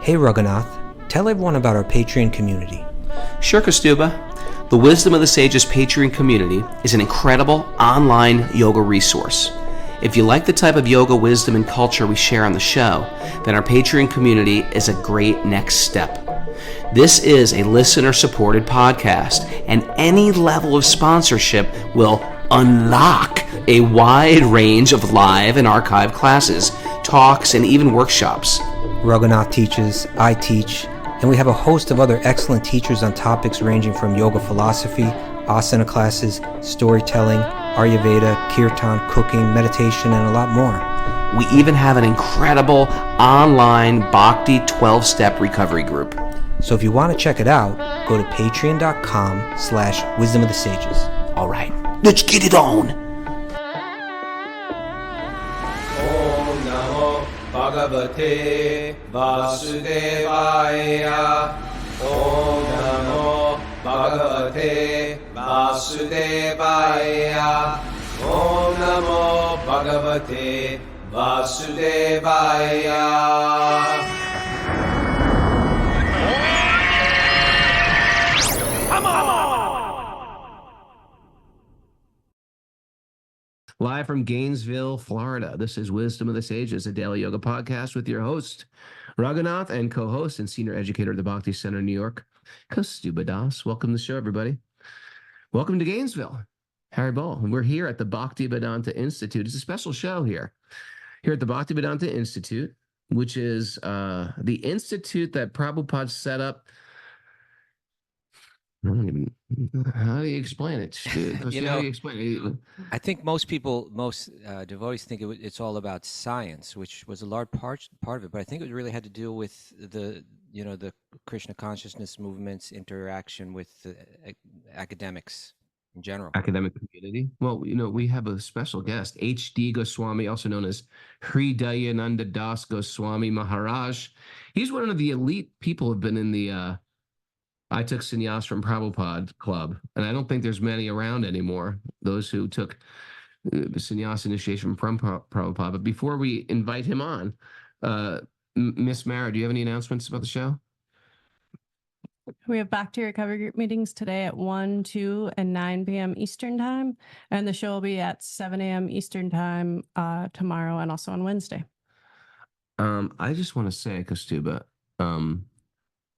Hey Raghunath, tell everyone about our Patreon community. Sure, Kaustubha. The Wisdom of the Sages Patreon community is an incredible online yoga resource. If you like the type of yoga wisdom and culture we share on the show, then our Patreon community is a great next step. This is a listener-supported podcast, and any level of sponsorship will unlock a wide range of live and archived classes, talks, and even workshops. Raghunath teaches, I teach, and we have a host of other excellent teachers on topics ranging from yoga philosophy, asana classes, storytelling, Ayurveda, kirtan, cooking, meditation, and a lot more. We even have an incredible online Bhakti 12-step recovery group. So if you want to check it out, go to patreon.com/wisdom of the sages. All right, let's get it on. Bhagavate Vasudevaya. Om Namo Bhagavate Vasudevaya. Om Namo Bhagavate Vasudevaya. Come on! Live from Gainesville, Florida, this is Wisdom of the Sages, a daily yoga podcast with your host, Raghunath, and co-host and senior educator at the Bhakti Center in New York, Kaustubha Das. Welcome to the show, everybody. Welcome to Gainesville, Harry Ball. And we're here at the Bhakti Vedanta Institute. It's a special show here at the Bhakti Vedanta Institute, which is the institute that Prabhupada set up. How do you explain it? How do you explain it? I think most devotees think it's all about science, which was a large part of it. But I think it really had to do with the Krishna consciousness movement's interaction with academics in general. Academic community. Well, we have a special guest, H.D. Goswami, also known as Hridayananda Das Goswami Maharaj. He's one of the elite people who've been in the I took sannyas from Prabhupada club, and I don't think there's many around anymore, those who took sannyas initiation from Prabhupada. But before we invite him on, Miss Mara, do you have any announcements about the show? We have Bhakti Recovery Group meetings today at 1, 2, and 9 p.m. Eastern Time, and the show will be at 7 a.m. Eastern Time tomorrow and also on Wednesday. I just want to say, Kaustubha,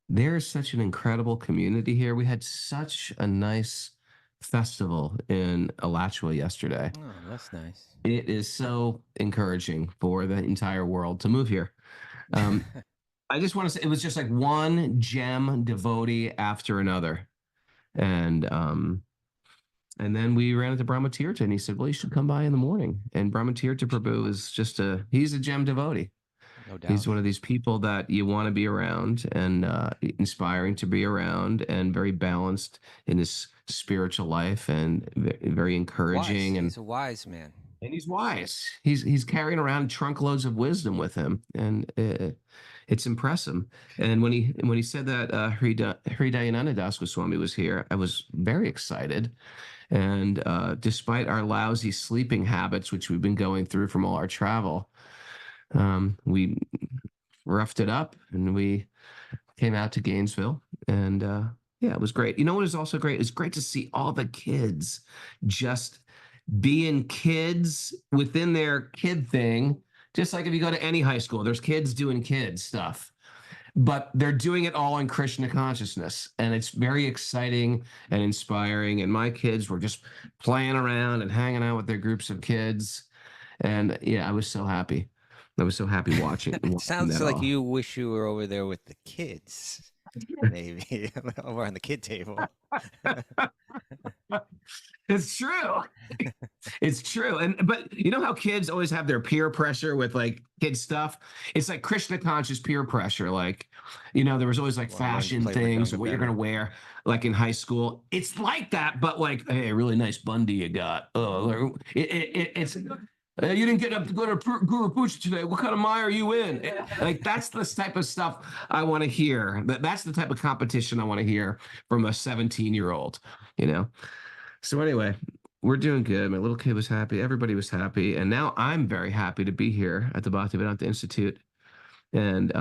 there is such an incredible community here. We had such a nice festival in Alachua yesterday. Oh, that's nice. It is so encouraging for the entire world to move here. I just want to say it was just like one gem devotee after another. And then we ran into Brahmatirtha and he said, well, you should come by in the morning. And Brahmatirtha Prabhu is he's a gem devotee. No doubt. He's one of these people that you want to be around and inspiring to be around and very balanced in his spiritual life and very encouraging. Wise. And He's a wise man. And he's wise. He's carrying around trunk loads of wisdom with him, and it's impressive. And when he said that Hridayananda Das Goswami was here, I was very excited. And despite our lousy sleeping habits, which we've been going through from all our travel, we roughed it up and we came out to Gainesville, and yeah, it was great. You know what is also great? It's great to see all the kids just being kids within their kid thing. Just like if you go to any high school, there's kids doing kids stuff, but they're doing it all in Krishna consciousness. And it's very exciting and inspiring. And my kids were just playing around and hanging out with their groups of kids. And yeah, I was so happy. I was so happy watching. It sounds like you wish you were over there with the kids, maybe over on the kid table. It's true. It's true. But you know how kids always have their peer pressure with like kid stuff? It's like Krishna conscious peer pressure. Like, there was always like fashion things or what you're going to wear like in high school. It's like that, but like, hey, a really nice bun you got. Oh, it's you didn't get up to go to Guru Puja today. What kind of Maya are you in? Like, that's the type of stuff I want to hear. That's the type of competition I want to hear from a 17-year-old, So anyway, we're doing good. My little kid was happy. Everybody was happy. And now I'm very happy to be here at the Bhaktivedanta Institute. And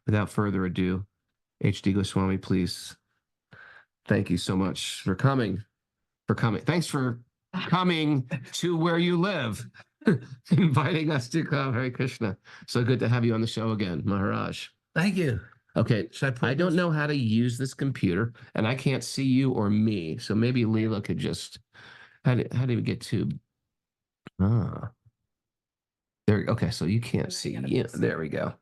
without further ado, H.D. Goswami, please. Thank you so much for coming. Thanks for coming to where you live, inviting us to come. Hare Krishna. So good to have you on the show again, Maharaj. Thank you. Okay, Should I pull I don't this? know how to use this computer, and I can't see you or me. So maybe Leela could just. How do we get to? There. Okay, so you can't see. Yeah, there we go.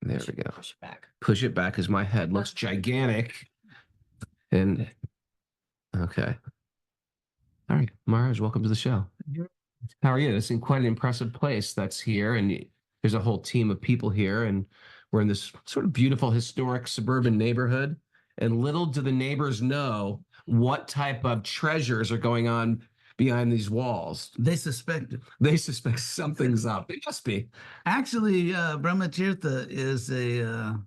There we go. Push it back. Push it back because my head looks gigantic. And okay. All right, Maharaj, welcome to the show. How are you? It's in quite an impressive place that's here, and there's a whole team of people here, and we're in this sort of beautiful, historic suburban neighborhood. And little do the neighbors know what type of treasures are going on behind these walls. They suspect it. They suspect something's up. It must be. Actually, Brahmatirtha is a.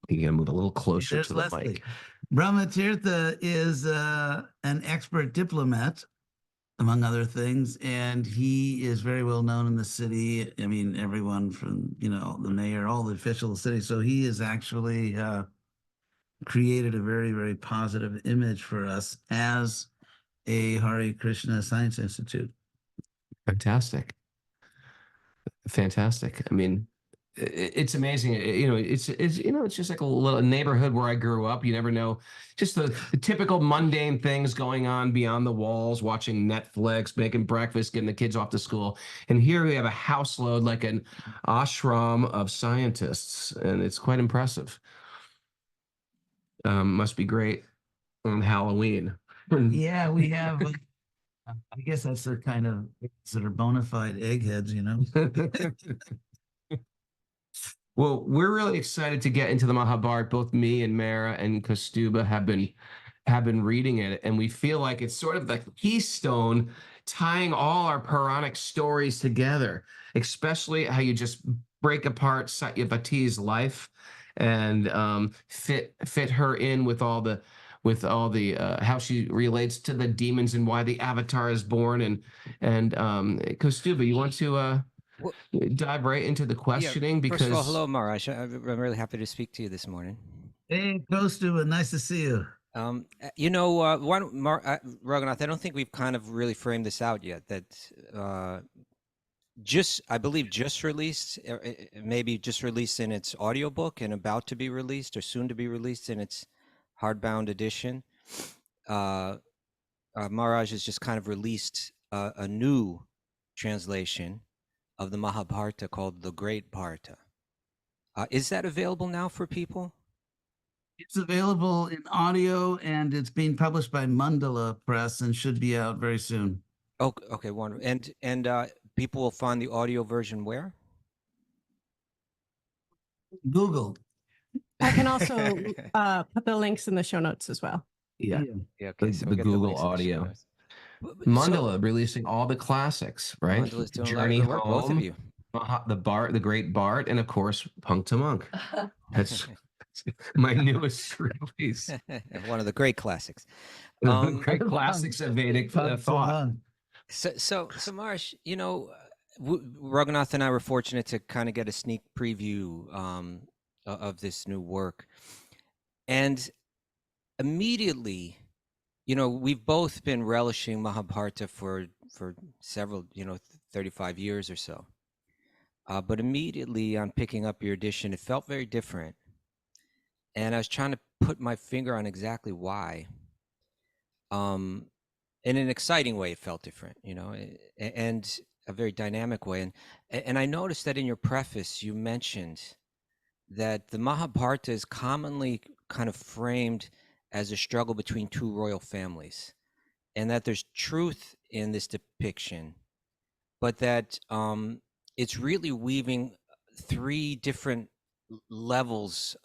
You gotta move a little closer There's to the Leslie. mic. Brahmatirtha is an expert diplomat, among other things, and he is very well known in the city. I mean, everyone from, the mayor, all the officials of the city. So he has actually created a very, very positive image for us as a Hare Krishna Science Institute. Fantastic. I mean, it's amazing. It's just like a little neighborhood where I grew up. You never know, just the typical mundane things going on beyond the walls, watching Netflix, making breakfast, getting the kids off to school. And here we have a house load, like an ashram of scientists, and it's quite impressive. Must be great on Halloween. Yeah, we have. I guess that's the kind of sort of bona fide eggheads, Well, we're really excited to get into the Mahabharata. Both me and Mara and Kaustubha have been reading it, and we feel like it's sort of the keystone tying all our Puranic stories together, especially how you just break apart Satyavati's life and fit her in with all the how she relates to the demons and why the avatar is born. And Kaustubha, you want to Well, dive right into the questioning? First of all, Because hello, Maharaj. I'm really happy to speak to you this morning. Hey, Kaustubha, nice to see you. Raghunath, I don't think we've kind of really framed this out yet. That I believe just released, maybe just released in its audiobook and about to be released or soon to be released in its hardbound edition. Maharaj has just kind of released a new translation of the Mahabharata called The Great Bharata. Is that available now for people? It's available in audio, and it's being published by Mandala Press and should be out very soon. Oh, okay, wonderful. And people will find the audio version where? Google. I can also put the links in the show notes as well. yeah, Yeah, okay, the we'll get Google links in the show audio. notes. Mandala releasing all the classics, right? Mandala's doing a lot of Journey good work, both of Home, you. the Great Bart, and of course Punk to Monk. That's my newest release. One of the great classics. Great classics of Vedic thought. So Marsh, Raghunath and I were fortunate to kind of get a sneak preview of this new work, and immediately, we've both been relishing Mahabharata for several, 35 years or so. But immediately on picking up your edition, it felt very different, and I was trying to put my finger on exactly why. In an exciting way, it felt different, and a very dynamic way. And I noticed that in your preface, you mentioned that the Mahabharata is commonly kind of framed as a struggle between two royal families, and that there's truth in this depiction, but that it's really weaving three different levels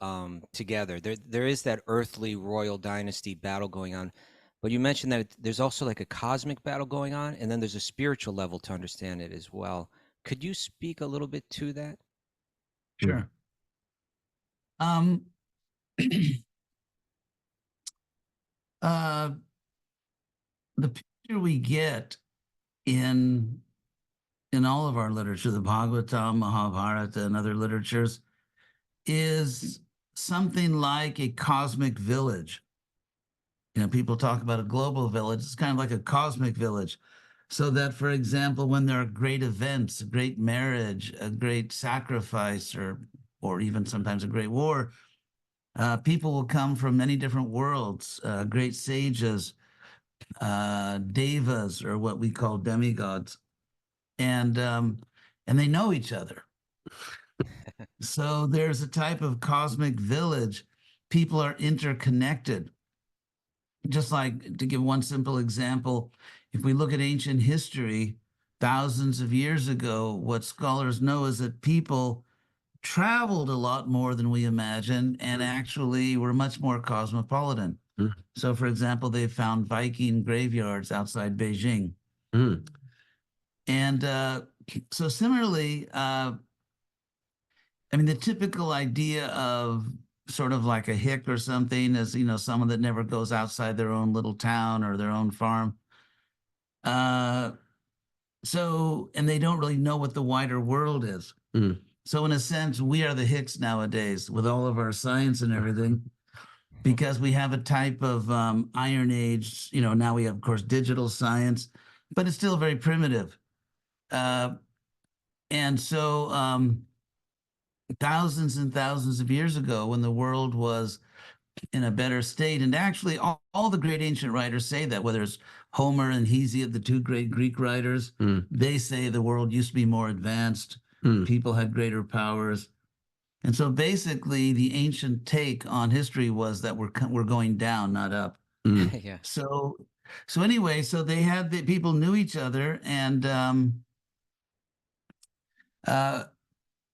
together. There is that earthly royal dynasty battle going on, but you mentioned that there's also like a cosmic battle going on, and then there's a spiritual level to understand it as well. Could you speak a little bit to that? Sure. The picture we get in all of our literature, the Bhagavatam, Mahabharata, and other literatures, is something like a cosmic village. You know, people talk about a global village. It's kind of like a cosmic village. So that, for example, when there are great events, a great marriage, a great sacrifice, or even sometimes a great war, people will come from many different worlds, great sages, devas, or what we call demigods, and they know each other. So there's a type of cosmic village. People are interconnected. Just like, to give one simple example, if we look at ancient history, thousands of years ago, what scholars know is that people traveled a lot more than we imagine and actually were much more cosmopolitan. Mm. So, for example, they found Viking graveyards outside Beijing. Mm. And so, similarly, I mean, the typical idea of sort of like a hick or something is, you know, someone that never goes outside their own little town or their own farm. And they don't really know what the wider world is. Mm. So in a sense, we are the hicks nowadays with all of our science and everything, because we have a type of Iron Age, you know, now we have, of course, digital science, but it's still very primitive. And so thousands and thousands of years ago, when the world was in a better state, and actually all the great ancient writers say that, whether it's Homer and Hesiod, the two great Greek writers, they say the world used to be more advanced, people had greater powers. And so basically the ancient take on history was that we're going down, not up. Yeah. So anyway, so they had the people knew each other, and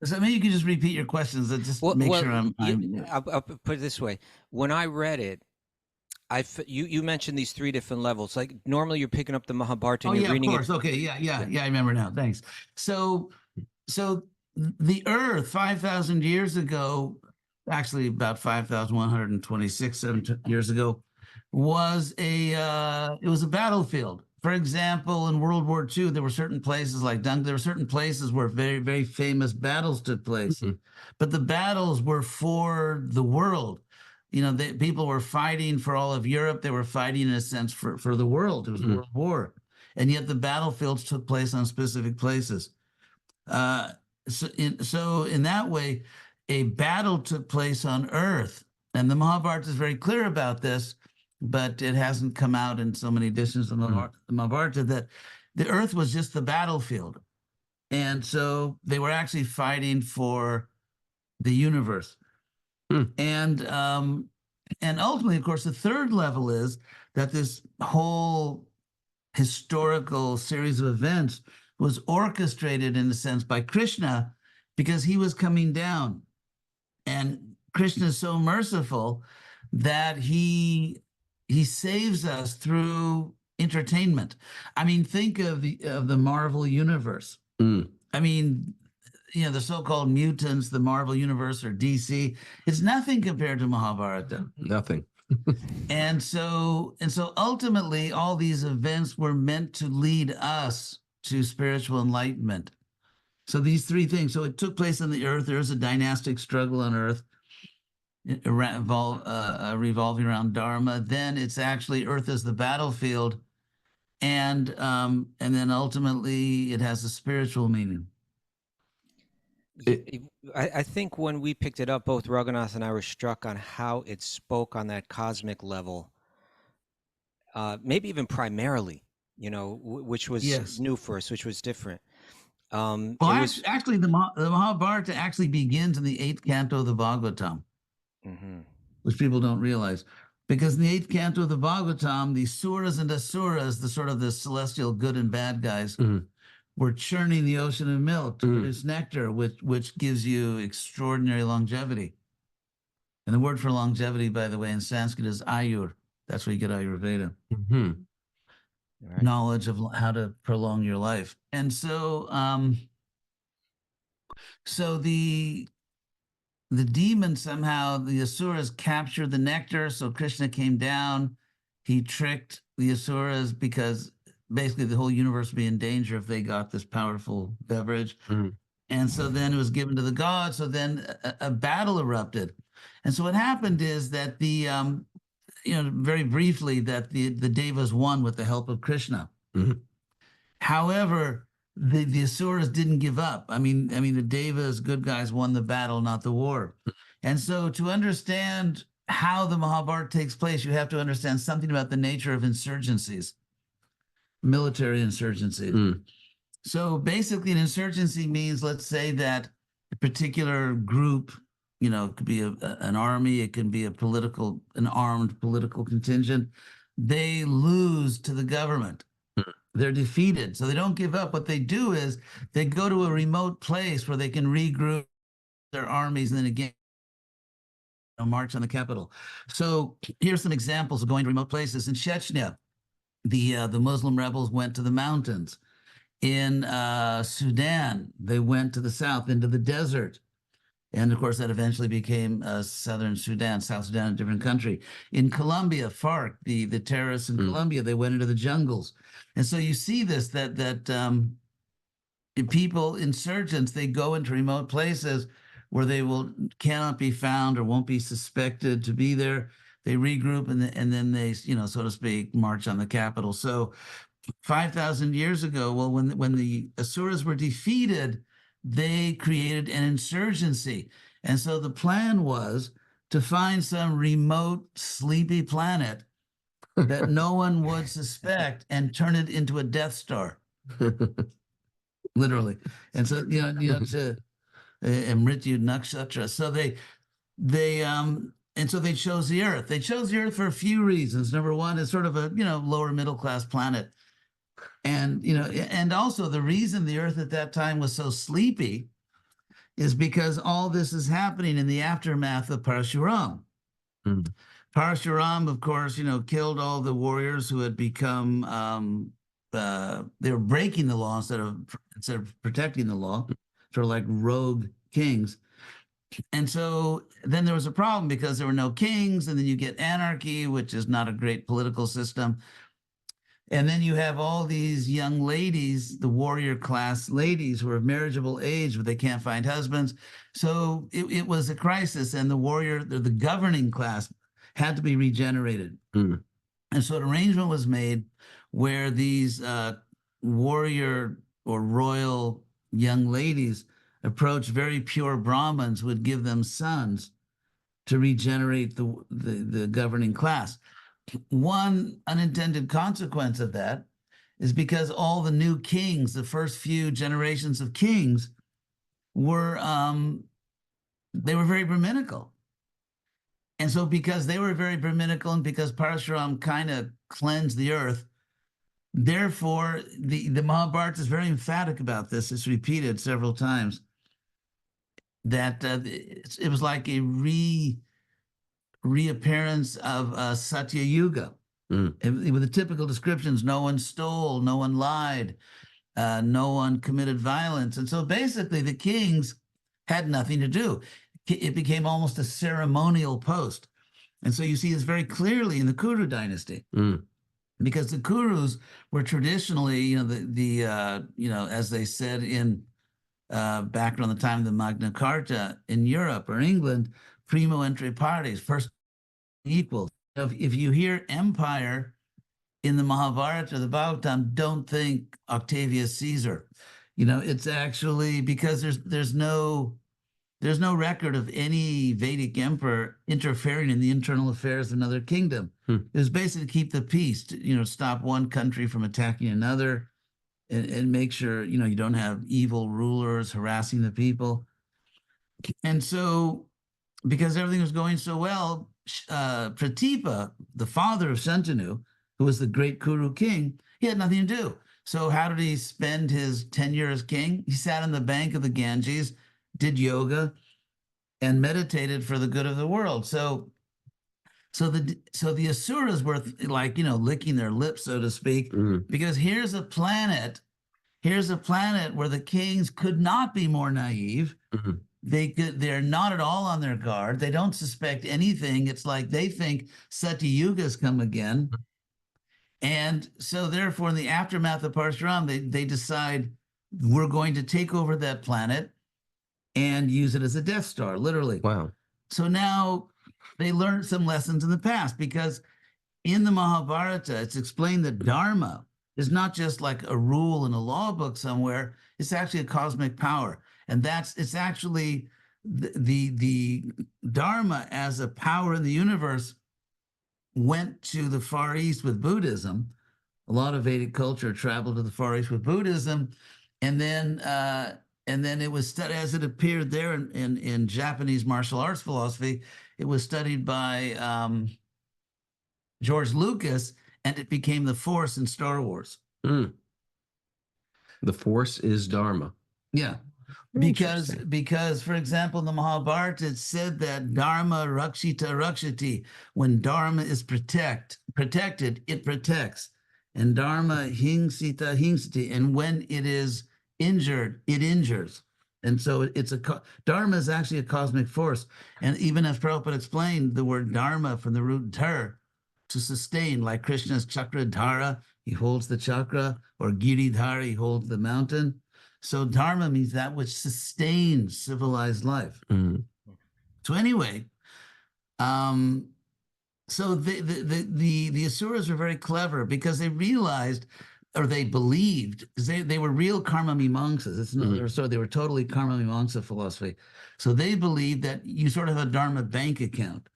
so maybe you could just repeat your questions and just make sure I'll put it this way. When I read it, you mentioned these three different levels. Like normally you're picking up the Mahabharata and you're reading of course. Okay, yeah, I remember now. Thanks. So the Earth 5,000 years ago, actually about 5,126 years ago, was it was a battlefield. For example, in World War II, there were certain places like Dunk. There were certain places where very, very famous battles took place, but the battles were for the world. You know, people were fighting for all of Europe. They were fighting, in a sense, for the world. It was a world war, and yet the battlefields took place on specific places. So in that way, a battle took place on Earth, and the Mahabharata is very clear about this, but it hasn't come out in so many editions of the Mahabharata that the Earth was just the battlefield, and so they were actually fighting for the universe. And ultimately, of course, the third level is that this whole historical series of events was orchestrated, in a sense, by Krishna, because he was coming down. And Krishna is so merciful that he saves us through entertainment. I mean, think of the Marvel universe. I mean, you know, the so-called mutants, the Marvel universe or DC, it's nothing compared to Mahabharata. Nothing. And so ultimately, all these events were meant to lead us to spiritual enlightenment. So these three things. So it took place on the Earth. There was a dynastic struggle on Earth, revolving around Dharma. Then it's actually Earth as the battlefield, and then ultimately it has a spiritual meaning. I think when we picked it up, both Raghunath and I were struck on how it spoke on that cosmic level, maybe even primarily, you know, which was new for us, which was different. Actually, the Mahabharata actually begins in the 8th canto of the Bhagavatam, which people don't realize. Because in the 8th canto of the Bhagavatam, the Suras and Asuras, the sort of the celestial good and bad guys, were churning the ocean of milk to produce nectar, which gives you extraordinary longevity. And the word for longevity, by the way, in Sanskrit is ayur. That's where you get Ayurveda. Right. Knowledge of how to prolong your life. And so the demon, somehow, the Asuras captured the nectar. So Krishna came down. He tricked the Asuras because basically the whole universe would be in danger if they got this powerful beverage. And so then it was given to the gods. So then a battle erupted. And so what happened is that very briefly, that the Devas won with the help of Krishna. Mhm. However, the Asuras didn't give up. I mean, the Devas, good guys, won the battle, not the war. And so to understand how the Mahabharata takes place, you have to understand something about the nature of insurgencies, military insurgencies. Mm. So basically, an insurgency means, let's say that a particular group, it could be an army, it can be an armed political contingent. They lose to the government. They're defeated. So they don't give up. What they do is they go to a remote place where they can regroup their armies and then again march on the capital. So here's some examples of going to remote places. In Chechnya, the Muslim rebels went to the mountains. In Sudan, they went to the south into the desert. And of course, that eventually became Southern Sudan, South Sudan, a different country. In Colombia, FARC, the terrorists in Colombia, they went into the jungles. And so you see this, that people, insurgents, they go into remote places where they cannot be found or won't be suspected to be there. They regroup and then they, so to speak, march on the capital. So 5,000 years ago, well, when the Asuras were defeated, they created an insurgency. And so the plan was to find some remote, sleepy planet that no one would suspect and turn it into a Death Star. Literally. And so, to Mrityu Nakshatra. So and so they chose the Earth. They chose the Earth for a few reasons. Number one, it's sort of a, lower middle class planet. And, and also the reason the Earth at that time was so sleepy is because all this is happening in the aftermath of Parashuram. Mm. Parashuram, of course, killed all the warriors who had become, they were breaking the law instead of protecting the law, sort of like rogue kings. And so then there was a problem because there were no kings, and then you get anarchy, which is not a great political system. And then you have all these young ladies, the warrior class ladies, who are of marriageable age, but they can't find husbands. So it was a crisis, and the governing class had to be regenerated. Mm. And so an arrangement was made where these warrior or royal young ladies approached very pure Brahmins, would give them sons to regenerate the governing class. One unintended consequence of that is because all the new kings, the first few generations of kings, were very Brahminical. And so because they were very Brahminical and because Parashuram kind of cleansed the earth, therefore the Mahabharata is very emphatic about this. It's repeated several times that it was like a reappearance of Satya Yuga. Mm. With the typical descriptions: no one stole, no one lied, no one committed violence. And so basically the kings had nothing to do. It became almost a ceremonial post. And so you see this very clearly in the Kuru dynasty. Mm. Because the Kurus were traditionally, as they said in back around the time of the Magna Carta in Europe or England, primo inter pares, first equal. If you hear empire in the Mahabharata or the Bhagavatam, don't think Octavius Caesar. It's actually because there's no record of any Vedic emperor interfering in the internal affairs of another kingdom. It was basically to keep the peace, stop one country from attacking another, and make sure, you don't have evil rulers harassing the people. And so, because everything was going so well, Pratipa, the father of Shantanu, who was the great Kuru king, he had nothing to do. So how did he spend his tenure as king? He sat on the bank of the Ganges, did yoga, and meditated for the good of the world. So the Asuras were like, licking their lips, so to speak, because here's a planet where the kings could not be more naive. Mm-hmm. They're not at all on their guard. They don't suspect anything. It's like they think Satya Yuga's come again. And so therefore, in the aftermath of Parshuram, they decide, we're going to take over that planet. and use it as a Death Star, literally. Wow. So now they learned some lessons in the past, because in the Mahabharata, it's explained that Dharma is not just like a rule in a law book somewhere. It's actually a cosmic power. And it's actually the Dharma as a power in the universe went to the Far East with Buddhism. A lot of Vedic culture traveled to the Far East with Buddhism. And then it was studied as it appeared there in Japanese martial arts philosophy. It was studied by George Lucas, and it became the Force in Star Wars. Mm. The Force is Dharma. Yeah. Because, for example, in the Mahabharata, it said that Dharma rakshita rakshati. When Dharma is protected, it protects. And Dharma hingsita hingsati. And when it is injured, it injures. And so Dharma is actually a cosmic force. And even as Prabhupada explained, the word Dharma from the root dhar, to sustain, like Krishna's chakradhara, he holds the chakra, or giridhara, he holds the mountain. So Dharma means that which sustains civilized life. Mm. So anyway, so the Asuras were very clever, because they realized, or they believed, because they were real karma mimamsas. It's not, so they were totally karma mimamsa philosophy. So they believed that you sort of have a Dharma bank account.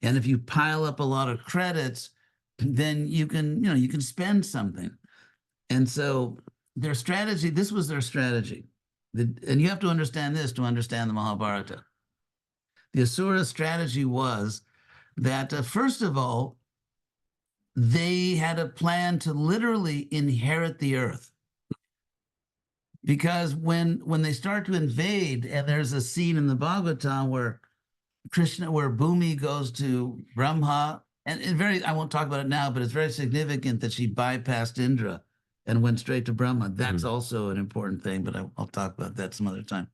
And if you pile up a lot of credits, then you can spend something. And so their strategy, this was their strategy. And you have to understand this to understand the Mahabharata. The Asura strategy was that, first of all, they had a plan to literally inherit the earth. Because when they start to invade, and there's a scene in the Bhagavatam where Bhumi goes to Brahma, and I won't talk about it now, but it's very significant that she bypassed Indra and went straight to Brahma. That's also an important thing, but I'll talk about that some other time.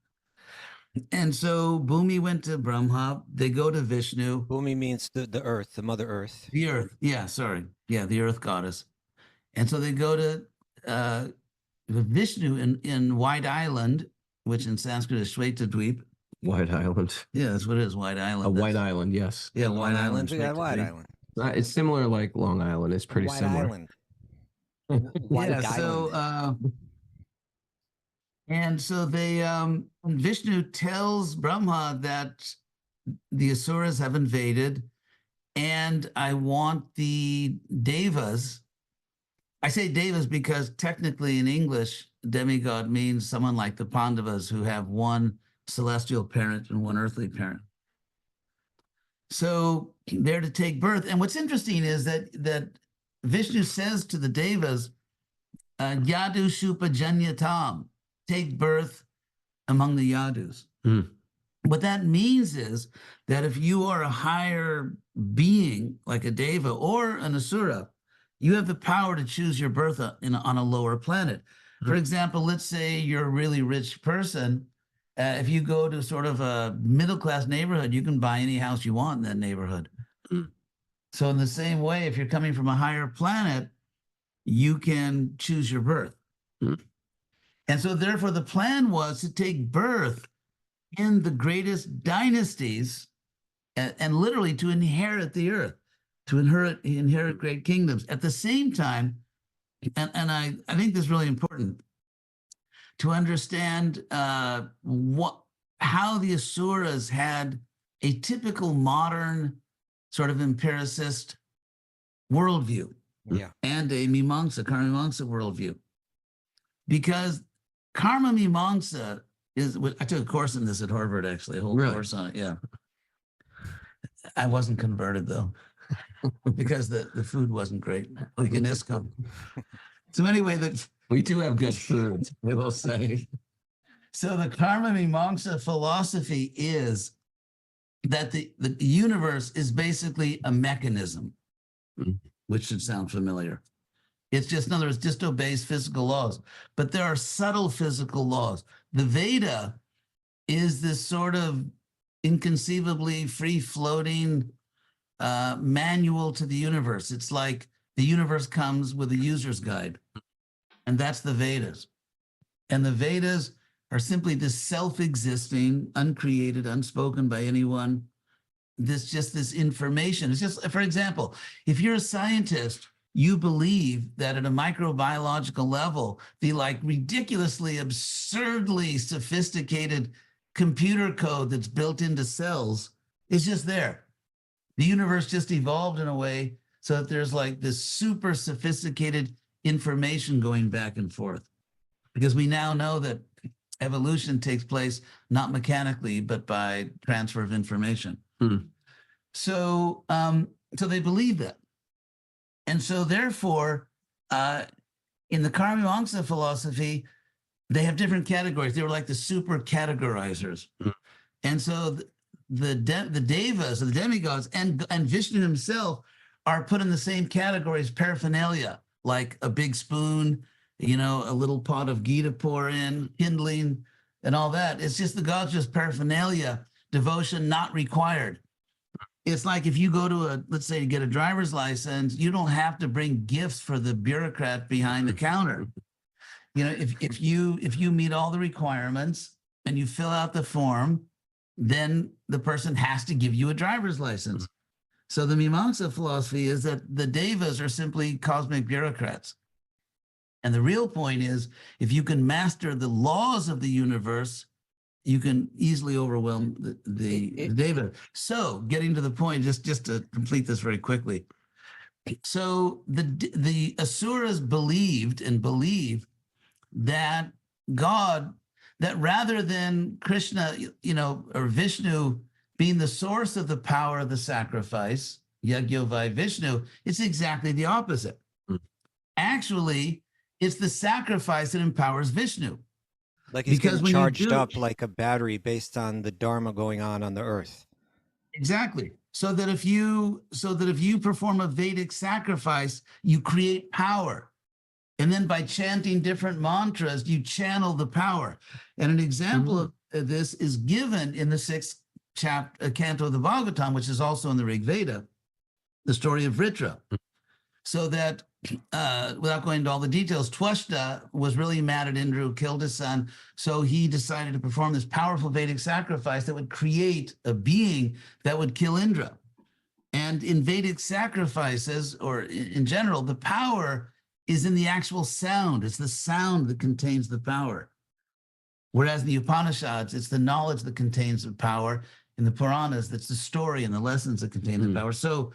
And so Bhumi went to Brahma. They go to Vishnu. Bhumi means the earth, the Mother Earth. The earth. Yeah, sorry. Yeah, the earth goddess. And so they go to Vishnu in White Island, which in Sanskrit is Shweta-dweep. White Island. Yeah, that's what it is, White Island. A White Island, yes. Yeah, Long White Island. We got White Island. It's similar like Long Island. It's pretty White similar. Island. White Yeah, Island. And so Vishnu tells Brahma that the Asuras have invaded, and I want the Devas. I say Devas because technically in English, demigod means someone like the Pandavas, who have one celestial parent and one earthly parent. So they're to take birth. And what's interesting is that Vishnu says to the Devas, Yadu Shupa Janyatam, take birth among the Yadus. What that means is that if you are a higher being, like a Deva or an Asura, you have the power to choose your birth on a lower planet. For example, let's say you're a really rich person. If you go to sort of a middle-class neighborhood, you can buy any house you want in that neighborhood. So in the same way, if you're coming from a higher planet, you can choose your birth. And so therefore the plan was to take birth in the greatest dynasties and literally to inherit the earth, to inherit great kingdoms. At the same time, and I think this is really important, to understand how the Asuras had a typical modern sort of empiricist worldview, and a Mimamsa, Karma Mimamsa worldview. Because Karma Mimamsa I took a course in this at Harvard, actually, a whole course on it, yeah. I wasn't converted, though, because the food wasn't great, like in ISKCON. So anyway, we do have good food, we will say. So the Karma Mimamsa philosophy is that the universe is basically a mechanism, which should sound familiar. It's just, in other words, just obeys physical laws. But there are subtle physical laws. The Veda is this sort of inconceivably free-floating manual to the universe. It's like the universe comes with a user's guide. And that's the Vedas. And the Vedas are simply this self-existing, uncreated, unspoken by anyone, this information. It's just, for example, if you're a scientist, you believe that at a microbiological level, the like ridiculously, absurdly sophisticated computer code that's built into cells is just there. The universe just evolved in a way so that there's like this super sophisticated information going back and forth. Because we now know that evolution takes place not mechanically, but by transfer of information. So they believe that. And so therefore, in the Karma Mimamsa philosophy, they have different categories. They were like the super categorizers. And so the devas, or the demigods, and Vishnu himself are put in the same category as paraphernalia, like a big spoon, a little pot of ghee to pour in, kindling, and all that. It's just the gods, just paraphernalia, devotion not required. It's like if you go to let's say to get a driver's license, you don't have to bring gifts for the bureaucrat behind the counter. If you meet all the requirements and you fill out the form, then the person has to give you a driver's license. So the Mimamsa philosophy is that the devas are simply cosmic bureaucrats. And the real point is, if you can master the laws of the universe, you can easily overwhelm the deva. So getting to the point, just to complete this very quickly. So the Asuras believed and believe that God, that rather than Krishna, or Vishnu being the source of the power of the sacrifice, Yagyovai Vishnu, it's exactly the opposite. Actually, it's the sacrifice that empowers Vishnu. Like he's Because getting when you charged do- up like a battery based on the dharma going on the earth. Exactly. So that if you perform a Vedic sacrifice, you create power. And then by chanting different mantras, you channel the power. And an example of this is given in the 6th canto of the Bhagavatam, which is also in the Rig Veda, the story of Vritra. So that, without going into all the details, Twashta was really mad at Indra, who killed his son. So he decided to perform this powerful Vedic sacrifice that would create a being that would kill Indra. And in Vedic sacrifices, or in general, the power is in the actual sound. It's the sound that contains the power. Whereas in the Upanishads, it's the knowledge that contains the power. In the Puranas, that's the story and the lessons that contain the power. So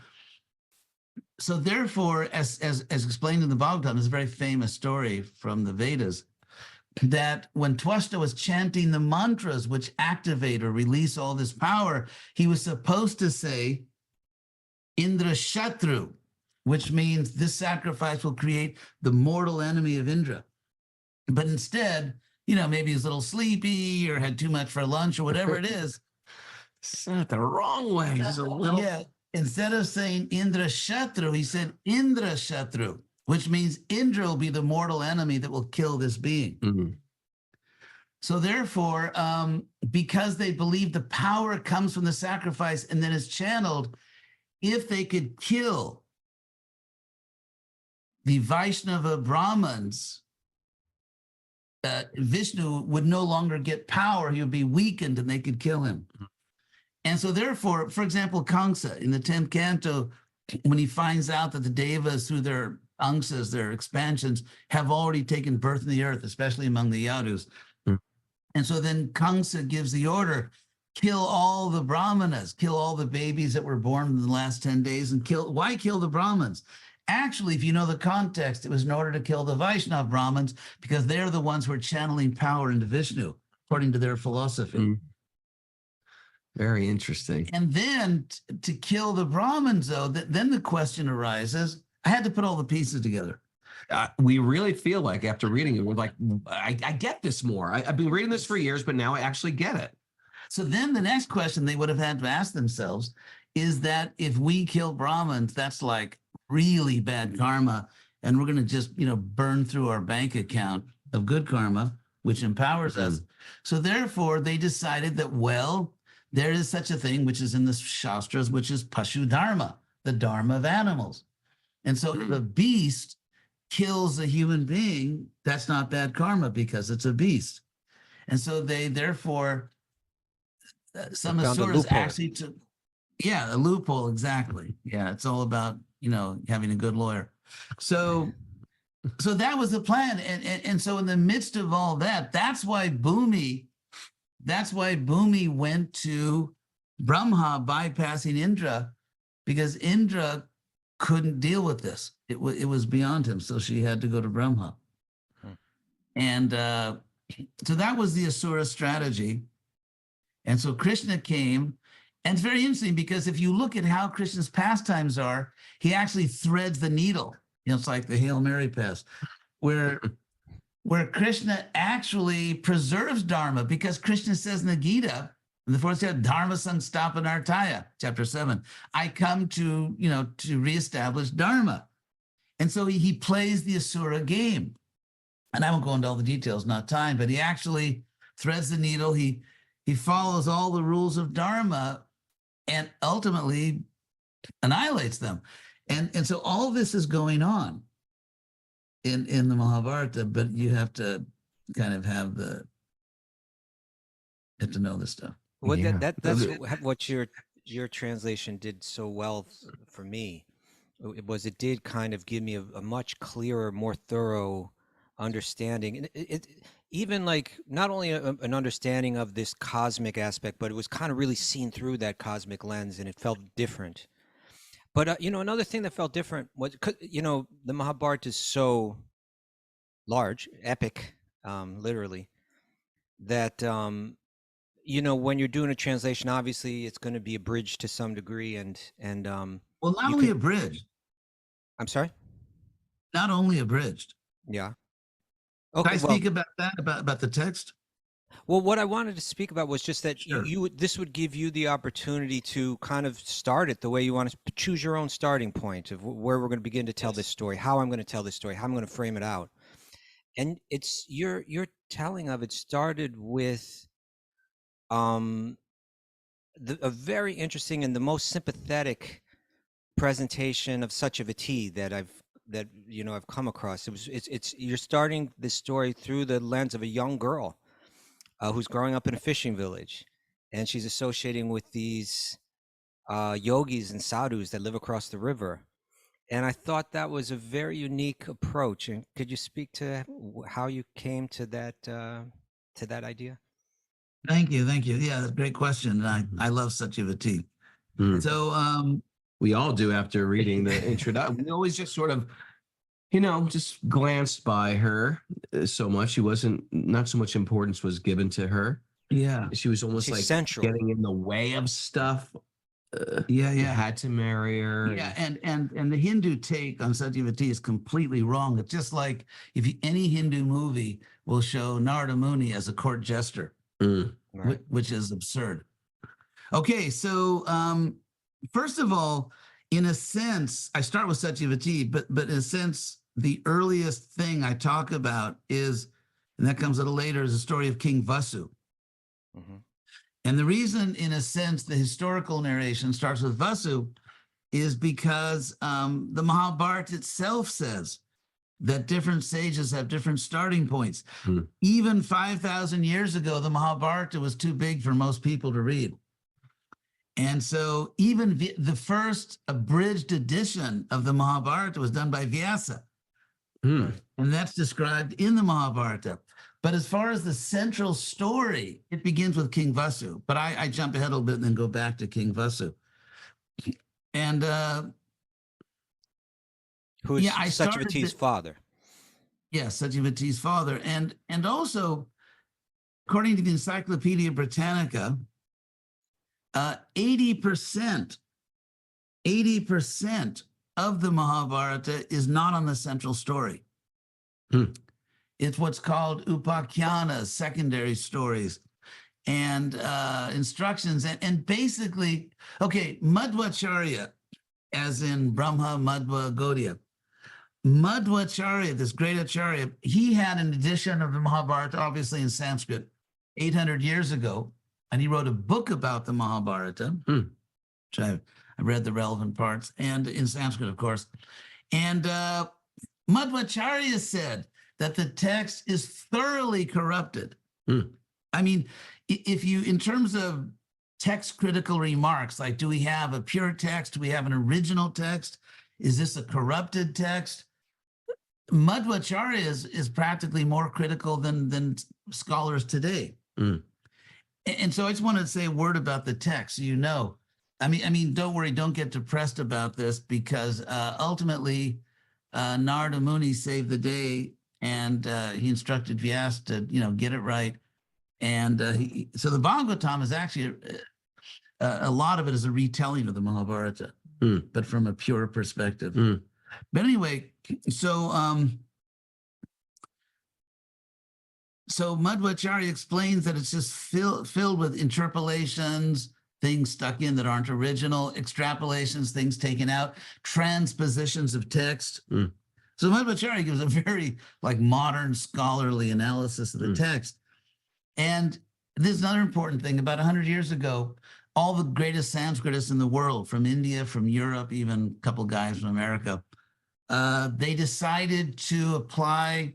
therefore, as explained in the Bhagavatam, is a very famous story from the Vedas, that when Twashta was chanting the mantras which activate or release all this power, he was supposed to say, Indra Shatru, which means this sacrifice will create the mortal enemy of Indra. But instead, maybe he's a little sleepy or had too much for lunch or whatever it is. Said it the wrong way. He's a little. Yeah. Instead of saying Indra Shatru, he said Indra Shatru, which means Indra will be the mortal enemy that will kill this being. So therefore, because they believe the power comes from the sacrifice and then is channeled, if they could kill the Vaishnava Brahmins, Vishnu would no longer get power. He would be weakened and they could kill him. And so therefore, for example, Kamsa in the 10th canto, when he finds out that the devas through their angsas, their expansions, have already taken birth in the earth, especially among the Yadus. And so then Kamsa gives the order, kill all the Brahmanas, kill all the babies that were born in the last 10 days, and why kill the Brahmins? Actually, if you know the context, it was in order to kill the Vaishnava Brahmins because they're the ones who are channeling power into Vishnu, according to their philosophy. Very interesting. And then to kill the Brahmins, though, then the question arises, I had to put all the pieces together. We really feel like after reading it, we're like, I get this more. I've been reading this for years, but now I actually get it. So then the next question they would have had to ask themselves is that if we kill Brahmins, that's like really bad karma, and we're going to just, burn through our bank account of good karma, which empowers us. So therefore, they decided that, well, there is such a thing, which is in the Shastras, which is Pashu Dharma, the Dharma of animals. And so if a beast kills a human being, that's not bad karma because it's a beast. And so they therefore, some found a asuras loophole. actually took, yeah, a loophole, exactly. Yeah, it's all about, having a good lawyer. So that was the plan. And so in the midst of all that, that's why Bhumi went to Brahma, bypassing Indra, because Indra couldn't deal with this. It was beyond him. So she had to go to Brahma. And so that was the Asura strategy. And so Krishna came. And it's very interesting because if you look at how Krishna's pastimes are, he actually threads the needle. It's like the Hail Mary pass, where Krishna actually preserves Dharma, because Krishna says in the Gita, in the fourth chapter, Dharma Sangstapanartaya, chapter 7, I come to reestablish Dharma. And so he plays the Asura game. And I won't go into all the details, not time, but he actually threads the needle. He follows all the rules of Dharma and ultimately annihilates them. And so all this is going on in the Mahabharata, but you have to kind of have to know this stuff. Well, Yeah. that's what your translation did so well for me. It did kind of give me a much clearer, more thorough understanding, and it even like not only an understanding of this cosmic aspect, but it was kind of really seen through that cosmic lens, and it felt different. But another thing that felt different was, the Mahabharata is so large, epic, literally, that when you're doing a translation, obviously it's going to be abridged to some degree, and well, not only abridged. I'm sorry. Not only abridged. Yeah. Okay. Can I speak about that, about the text? Well, what I wanted to speak about was just that Sure. this would give you the opportunity to kind of start it the way you want to choose your own starting point of where we're going to begin to tell this story, how I'm going to tell this story, how I'm going to frame it out. And it's your telling of it started with a very interesting and the most sympathetic presentation of Satyavati that I've come across. It's you're starting this story through the lens of a young girl who's growing up in a fishing village, and she's associating with these yogis and sadhus that live across the river. And I thought that was a very unique approach. And could you speak to how you came to that idea? Thank you. Yeah, that's a great question. And I love Satyavati. So we all do after reading the introduction. We always just sort of, just glanced by her so much. She not so much importance was given to her. Yeah. She was almost She's like central. getting in the way of stuff. You had to marry her. Yeah, and the Hindu take on Satyavati is completely wrong. It's just like any Hindu movie will show Narada Muni as a court jester, Right. which is absurd. Okay, so first of all, in a sense, I start with Satyavati, but in a sense, the earliest thing I talk about is, and that comes a little later, is the story of King Vasu. Mm-hmm. And the reason, in a sense, the historical narration starts with Vasu is because the Mahabharata itself says that different sages have different starting points. Even 5,000 years ago, the Mahabharata was too big for most people to read. And so even the first abridged edition of the Mahabharata was done by Vyasa. And that's described in the Mahabharata. But as far as the central story, it begins with King Vasu. But I jump ahead a little bit and then go back to King Vasu. And who's Satyavati's father? Yes, Satyavati's father. And also, according to the Encyclopedia Britannica, 80% of the Mahabharata is not on the central story. It's what's called upakyanas, secondary stories, and instructions. And basically, okay, Madhvacharya, as in Brahma, Madhva, Gaudiya. Madhvacharya, this great acharya, he had an edition of the Mahabharata, obviously in Sanskrit, 800 years ago, and he wrote a book about the Mahabharata, which I read the relevant parts, and in Sanskrit, of course. And Madhvacharya said that the text is thoroughly corrupted. I mean, if you, in terms of text critical remarks, like, do we have a pure text? Do we have an original text? Is this a corrupted text? Madhvacharya is practically more critical than scholars today. And so I just want to say a word about the text. You know, I mean, don't worry, don't get depressed about this, because ultimately, Narada Muni saved the day, and he instructed Vyasa to, get it right. And so the Bhagavatam is actually a lot of it is a retelling of the Mahabharata, but from a pure perspective. But anyway, so Madhvacharya explains that it's just filled with interpolations, things stuck in that aren't original, extrapolations, things taken out, transpositions of text. So Madhvacharya gives a very modern scholarly analysis of the text. And this is another important thing. About 100 years ago, all the greatest Sanskritists in the world, from India, from Europe, even a couple guys from America, they decided to apply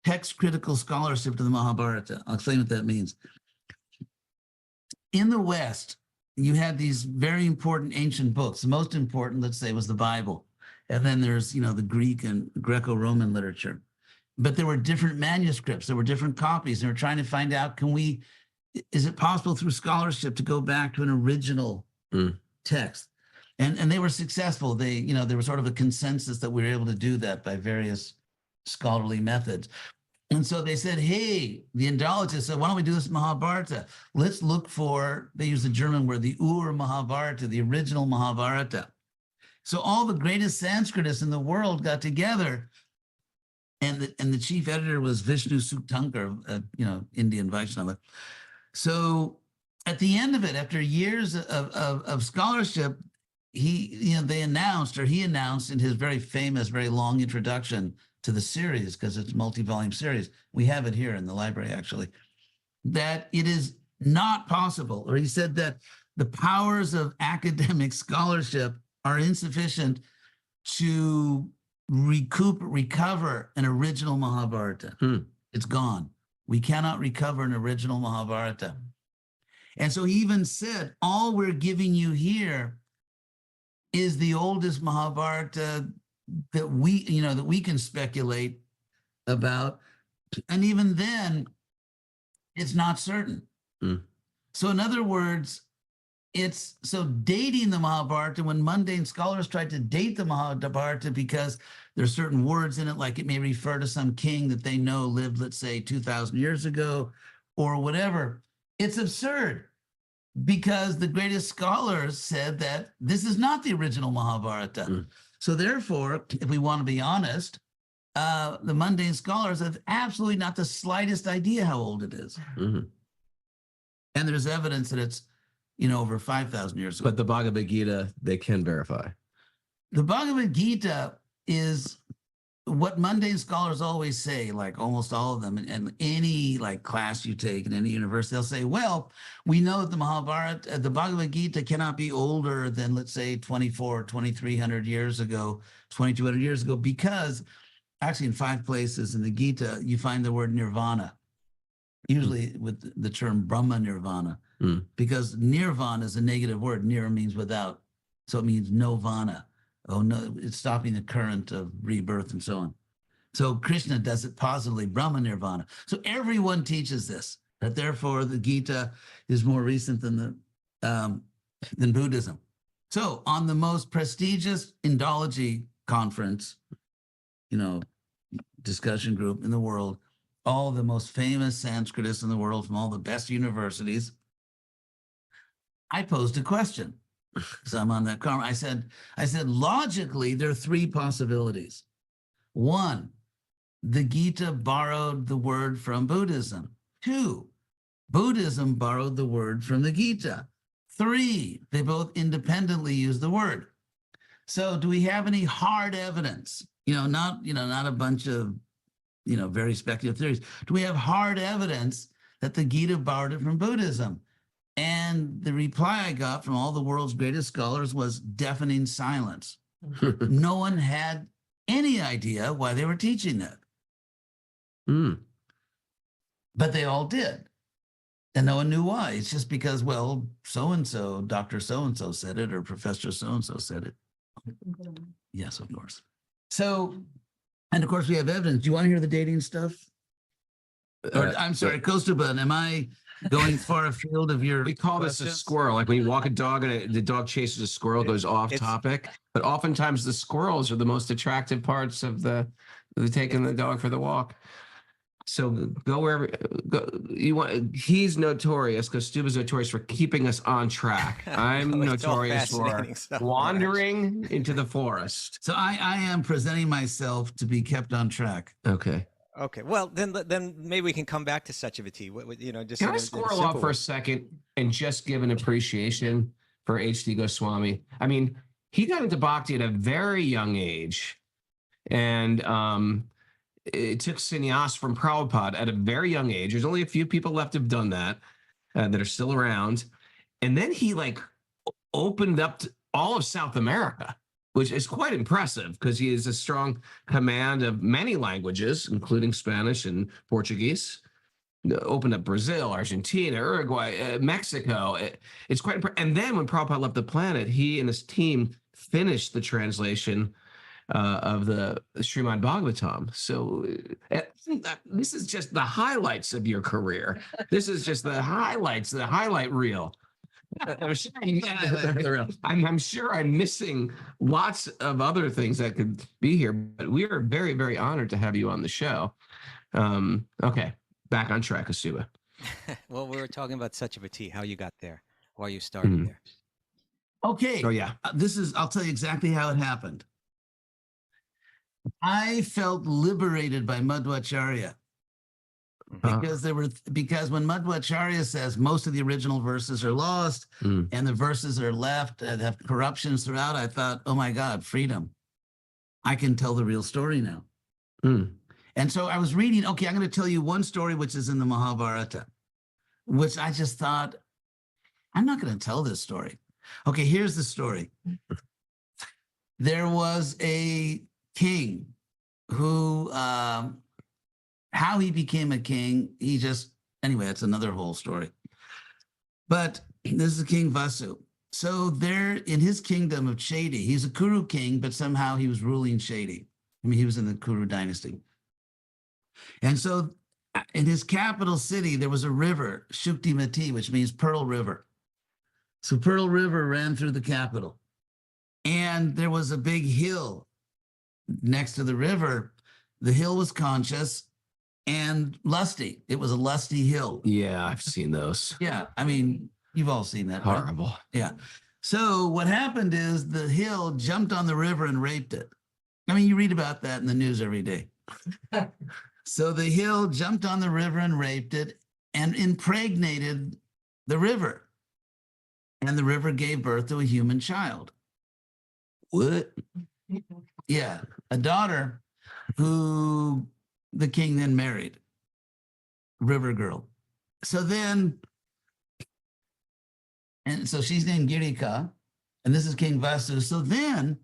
text critical scholarship to the Mahabharata. I'll explain what that means. In the West, you had these very important ancient books. The most important, let's say, was the Bible. And then there's, the Greek and Greco-Roman literature. But there were different manuscripts. There were different copies. They were trying to find out, is it possible through scholarship to go back to an original text? And they were successful. There was sort of a consensus that we were able to do that by various scholarly methods. And so they said, hey, the Indologists said, why don't we do this Mahabharata? Let's look for, they use the German word, the Ur Mahabharata, the original Mahabharata. So all the greatest Sanskritists in the world got together, and the chief editor was Vishnu Suktankar, Indian Vaishnava. So at the end of it, after years of scholarship, he announced in his very famous, very long introduction to the series, because it's a multi-volume series, we have it here in the library actually, that it is not possible, or he said that the powers of academic scholarship are insufficient to recover an original Mahabharata. It's gone. We cannot recover an original Mahabharata. And so he even said, all we're giving you here is the oldest Mahabharata that we can speculate about. And even then, it's not certain. So in other words, so dating the Mahabharata, when mundane scholars tried to date the Mahabharata because there's certain words in it, like it may refer to some king that they know lived, let's say, 2,000 years ago or whatever, it's absurd, because the greatest scholars said that this is not the original Mahabharata. So therefore, if we want to be honest, the mundane scholars have absolutely not the slightest idea how old it is. And there's evidence that it's over 5,000 years ago. But the Bhagavad Gita, they can verify. The Bhagavad Gita is what mundane scholars always say, like almost all of them, and any class you take in any university, they'll say, well, we know that the Mahabharata, the Bhagavad Gita cannot be older than, let's say, 2,300 years ago, 2,200 years ago, because actually in 5 places in the Gita, you find the word nirvana, usually with the term Brahma nirvana. Because nirvana is a negative word. Nir means without. So it means no vana. Oh, no, it's stopping the current of rebirth and so on. So Krishna does it positively, Brahma nirvana. So everyone teaches this, that therefore the Gita is more recent than Buddhism. So on the most prestigious Indology conference, discussion group in the world, all the most famous Sanskritists in the world from all the best universities, I posed a question. So I'm on that conference. I said, logically, there are 3 possibilities. 1, the Gita borrowed the word from Buddhism. 2, Buddhism borrowed the word from the Gita. 3, they both independently use the word. So do we have any hard evidence? Not a bunch of, very speculative theories. Do we have hard evidence that the Gita borrowed it from Buddhism? And the reply I got from all the world's greatest scholars was deafening silence. No one had any idea why they were teaching that. But they all did. And no one knew why. It's just because, well, so-and-so, Dr. So-and-so said it, or Professor so-and-so said it. Yes, of course. So, and of course we have evidence. Do you want to hear the dating stuff? Or I'm sorry, Kaustubha, am I going far afield of your We call this a questions? squirrel. Like when you walk a dog and the dog chases a squirrel, goes off topic. But oftentimes the squirrels are the most attractive parts of the taking the dog for the walk. So go wherever you want. He's notorious. Kaustubha's notorious for keeping us on track. I'm No, it's all notorious for fascinating stuff, wandering into the forest. So I am presenting myself to be kept on track. Okay. Okay, well then maybe we can come back to such of a tea. You know, just Can in I a squirrel simple up for way. a second and just give an appreciation for H.D. Goswami? I mean, he got into bhakti at a very young age, and it took sannyas from Prabhupada at a very young age. There's only a few people left who've done that that are still around, and then he like opened up to all of South America, which is quite impressive because he has a strong command of many languages, including Spanish and Portuguese. Opened up Brazil, Argentina, Uruguay, Mexico. It's quite impressive. And then when Prabhupada left the planet, he and his team finished the translation of the Srimad Bhagavatam. So this is just the highlights of your career. This is just the highlights, the highlight reel. I'm sure I'm missing lots of other things that could be here, but we are very, very honored to have you on the show. Okay, back on track, Kaustubha. Well, we were talking about such of a tea, how you got there, why you started there. Okay. Oh yeah. I'll tell you exactly how it happened. I felt liberated by Madhvacharya because when Madhvacharya says most of the original verses are lost and the verses are left and have corruptions throughout, I thought, oh my God, freedom. I can tell the real story now. And so I was reading, okay, I'm going to tell you one story which is in the Mahabharata, which I just thought, I'm not going to tell this story. Okay, here's the story. There was a king who, how he became a king, anyway, that's another whole story. But this is King Vasu. So there in his kingdom of Chedi, he's a Kuru king, but somehow he was ruling Chedi. I mean, he was in the Kuru dynasty. And so in his capital city, there was a river, Shuktimati, which means Pearl River. So Pearl River ran through the capital. And there was a big hill next to the river. The hill was conscious and lusty. It was a lusty hill. Yeah, I've seen those. Yeah, I mean, you've all seen that. Right? Horrible. Yeah. So what happened is the hill jumped on the river and raped it. I mean, you read about that in the news every day. So the hill jumped on the river and raped it and impregnated the river. And the river gave birth to a human child. What? Yeah, a daughter who the king then married, River Girl. So then, and so she's named Girika, and this is King Vasu. So then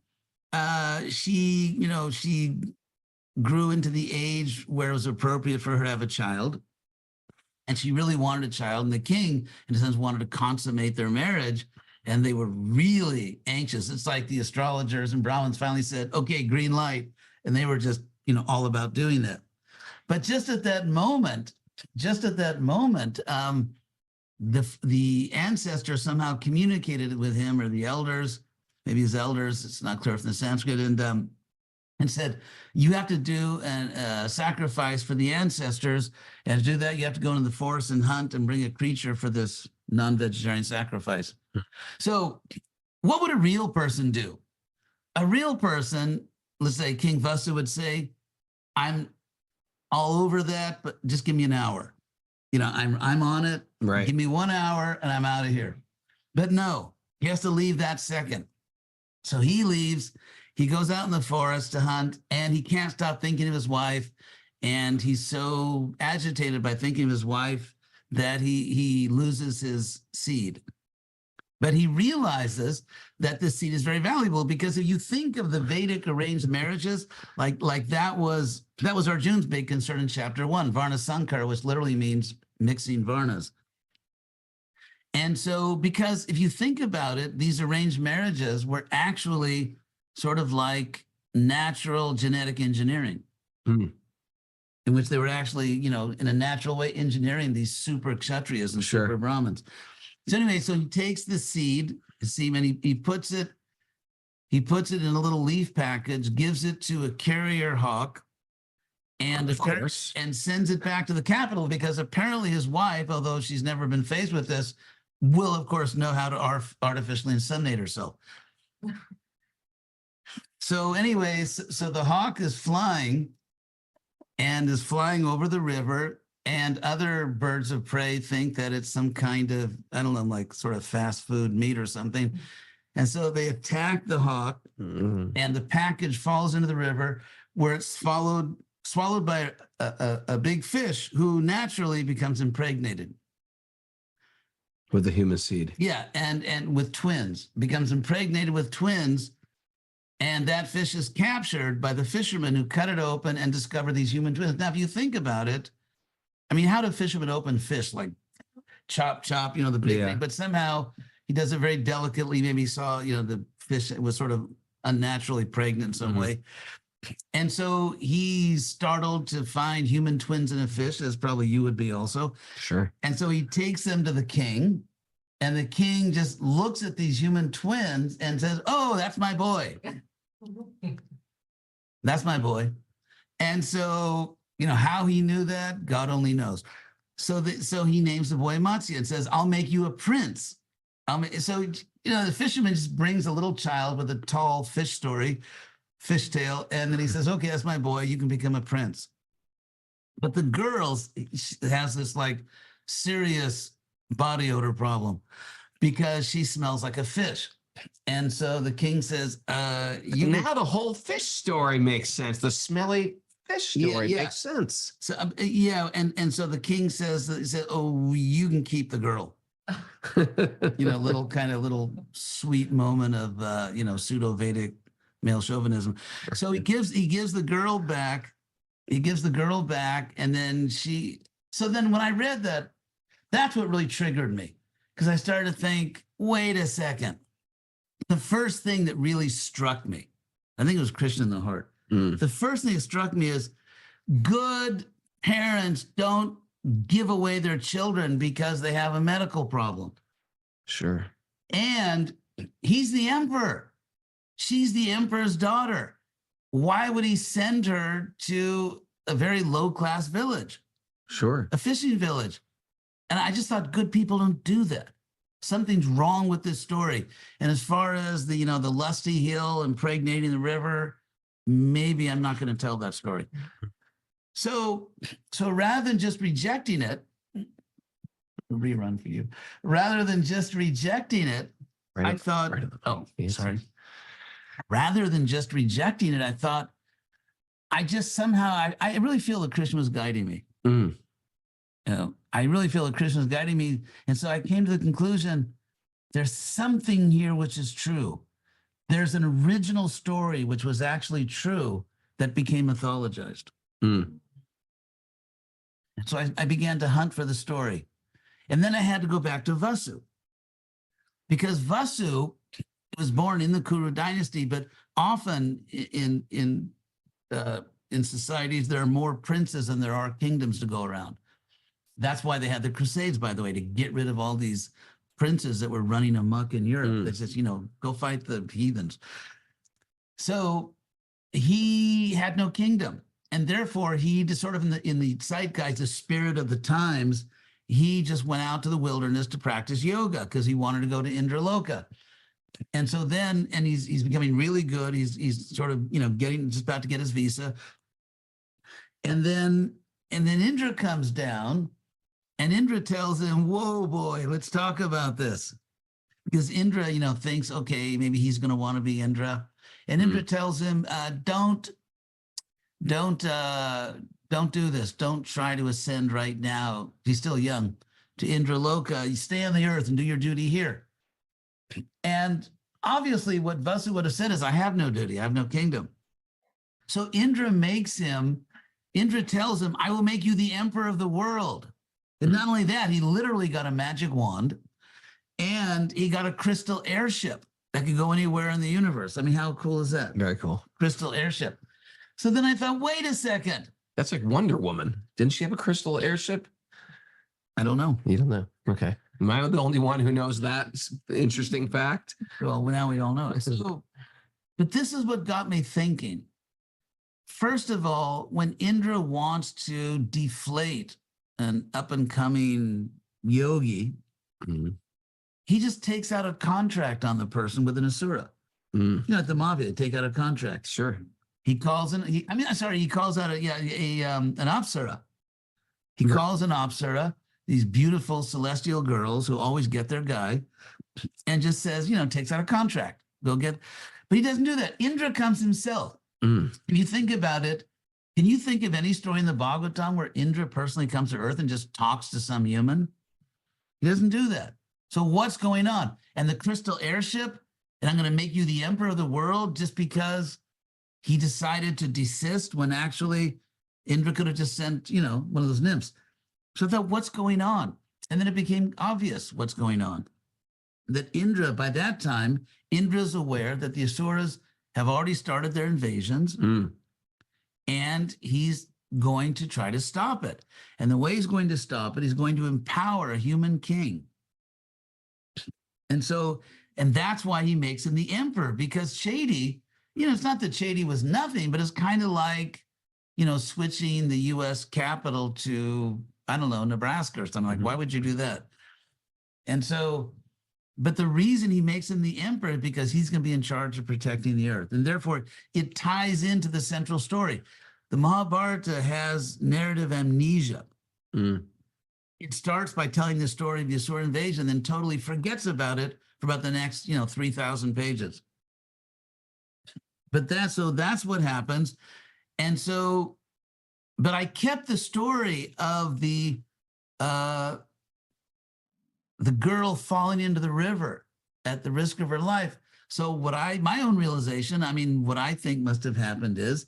she grew into the age where it was appropriate for her to have a child. And she really wanted a child. And the king, in a sense, wanted to consummate their marriage. And they were really anxious. It's like the astrologers and Brahmins finally said, okay, green light. And they were just, all about doing that. But just at that moment, the ancestor somehow communicated with him, or the elders, maybe his elders, it's not clear from the Sanskrit, and said, you have to do a sacrifice for the ancestors. And to do that, you have to go into the forest and hunt and bring a creature for this non-vegetarian sacrifice. So what would a real person do? A real person, let's say King Vasu would say, I'm all over that, but just give me an hour. I'm on it. Right. Give me 1 hour and I'm out of here. But no, he has to leave that second. So he leaves. He goes out in the forest to hunt, and he can't stop thinking of his wife. And he's so agitated by thinking of his wife that he loses his seed. But he realizes that this seed is very valuable, because if you think of the Vedic arranged marriages, like that was Arjuna's big concern in chapter 1, Varna Sankara, which literally means mixing Varnas. And so, because if you think about it, these arranged marriages were actually sort of like natural genetic engineering, Hmm. in which they were actually, you know, in a natural way engineering these super kshatriyas and Sure. super brahmins. So anyway, so he takes the semen, he puts it in a little leaf package, gives it to a carrier hawk, and Of course. and sends it back to the capital, because apparently his wife, although she's never been faced with this, will of course know how to artificially inseminate herself. So anyways, so the hawk is flying over the river, and other birds of prey think that it's some kind of, I don't know, like sort of fast food meat or something. And so they attack the hawk, and the package falls into the river, where it's swallowed by a big fish, who naturally becomes impregnated. With the human seed. Yeah, and with twins, becomes impregnated with twins, and that fish is captured by the fishermen, who cut it open and discover these human twins. Now, if you think about it, I mean, how do fishermen open fish? Like chop, you know, the big thing, but somehow he does it very delicately. Maybe he saw, you know, the fish was sort of unnaturally pregnant in some way. And so he's startled to find human twins in a fish, as probably you would be also. Sure. And so he takes them to the king, and the king just looks at these human twins and says, "Oh, that's my boy. That's my boy." And so, you know, how he knew that, God only knows. So he names the boy Matsya and says, "I'll make you a prince." So, you know, the fisherman just brings a little child with a tall fishtail, and then he says, "Okay, that's my boy. You can become a prince." But the girl has this like serious body odor problem, because she smells like a fish. And so the king says, now the whole fish story makes sense. The smelly fish story Yeah. makes sense. So and so the king says, "Oh, you can keep the girl." You know, little sweet moment of you know, pseudo-Vedic male chauvinism. So he gives the girl back. And then so then when I read that, that's what really triggered me, because I started to think, wait a second. The first thing that really struck me, I think it was Krishna in the Heart. The first thing that struck me is, good parents don't give away their children because they have a medical problem. Sure. And he's the emperor. She's the emperor's daughter. Why would he send her to a very low-class village, Sure. a fishing village? And I just thought, good people don't do that. Something's wrong with this story. And as far as the, you know, the lusty hill impregnating the river, maybe I'm not going to tell that story. So rather than just rejecting it, rerun for you, rather than just rejecting it, I thought, sorry. Rather than just rejecting it, I thought, I just somehow, I really feel that Krishna was guiding me. You know, I really feel that Krishna was guiding me. And so I came to the conclusion, there's something here which is true. There's an original story which was actually true that became mythologized. And so I began to hunt for the story. And then I had to go back to Vasu, because Vasu was born in the Kuru dynasty, but often in societies, there are more princes than there are kingdoms to go around. That's why they had the Crusades, by the way, to get rid of all these princes that were running amok in Europe. They said, you know, go fight the heathens. So he had no kingdom. And therefore, he just sort of in the zeitgeist, the spirit of the times, he just went out to the wilderness to practice yoga because he wanted to go to Indraloka. And so then, and he's becoming really good. He's sort of, you know, just about to get his visa. And then Indra comes down, and Indra tells him, "Whoa, boy, let's talk about this." Because Indra, you know, thinks, okay, maybe he's going to want to be Indra. And Indra tells him, don't do this. Don't try to ascend right now. He's still young, to Indraloka. You stay on the earth and do your duty here. And obviously what Vasu would have said is, I have no duty. I have no kingdom. So Indra tells him, I will make you the emperor of the world. And not only that, he literally got a magic wand, And he got a crystal airship that could go anywhere in the universe. I mean, how cool is that? Very cool. Crystal airship. So then I thought, wait a second. That's like Wonder Woman. Didn't she have a crystal airship? I don't know. You don't know. Okay. Am I the only one who knows that interesting fact? Well, now we all know it. So, but this is what got me thinking. First of all, when Indra wants to deflate an up and coming yogi, he just takes out a contract on the person with an asura. You know, at the mafia, they take out a contract. Sure. He calls in. He calls out an apsara. He calls an apsara, these beautiful celestial girls who always get their guy, and just says, takes out a contract. Go get. But he doesn't do that. Indra comes himself. If you think about it, can you think of any story in the Bhagavatam where Indra personally comes to Earth and just talks to some human? He doesn't do that. So what's going on? And the crystal airship, and I'm going to make you the emperor of the world just because he decided to desist when actually Indra could have just sent, one of those nymphs. So I thought, what's going on? And then it became obvious what's going on. That Indra, by that time, Indra's aware that the Asuras have already started their invasions, and he's going to try to stop it. And the way he's going to stop it, he's going to empower a human king. And that's why he makes him the emperor, because Shady, it's not that Shady was nothing, but it's kind of like, switching the U.S. capital to, I don't know, Nebraska or something. Like, why would you do that? And so, but the reason he makes him the emperor is because he's going to be in charge of protecting the earth. And therefore, it ties into the central story. The Mahabharata has narrative amnesia. It starts by telling the story of the Asura invasion, then totally forgets about it for about the next, 3,000 pages. But that's what happens. And so, but I kept the story of the girl falling into the river at the risk of her life. So my own realization, what I think must have happened is,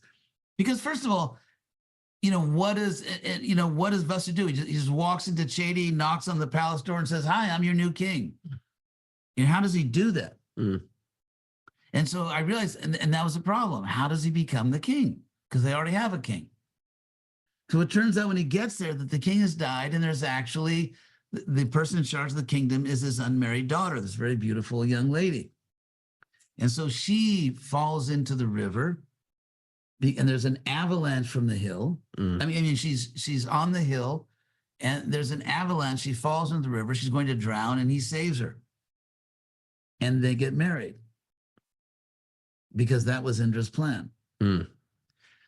because first of all, what does Vasu do? He just walks into Chedi, knocks on the palace door and says, "Hi, I'm your new king." How does he do that? And so I realized, and that was the problem. How does he become the king? Because they already have a king. So it turns out when he gets there that the king has died, and there's actually the person in charge of the kingdom is his unmarried daughter, this very beautiful young lady. And so she falls into the river, and there's an avalanche from the hill. She's on the hill, and there's an avalanche. She falls into the river. She's going to drown, and he saves her. And they get married, because that was Indra's plan.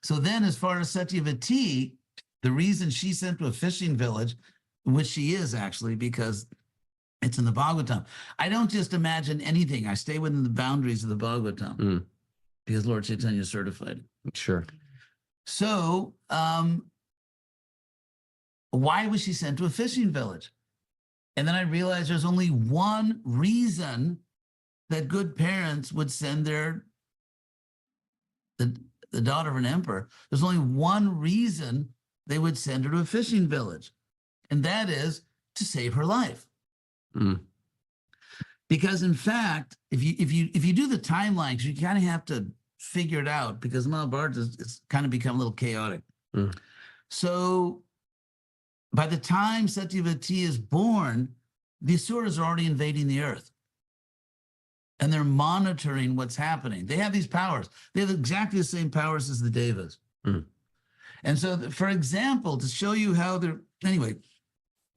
So then, as far as Satyavati, the reason she's sent to a fishing village, which she is actually, because it's in the Bhagavatam. I don't just imagine anything. I stay within the boundaries of the Bhagavatam, because Lord Chaitanya certified it. Sure. So why was she sent to a fishing village? And then I realized there's only one reason that good parents would send the daughter of an emperor. There's only one reason they would send her to a fishing village, and that is to save her life. Because in fact, if you do the timelines, you kind of have to figure it out, because Mahabharata it's kind of become a little chaotic. So by the time Satyavati is born, the Asuras are already invading the earth. And they're monitoring what's happening. They have these powers. They have exactly the same powers as the Devas. And so, for example, to show you how they're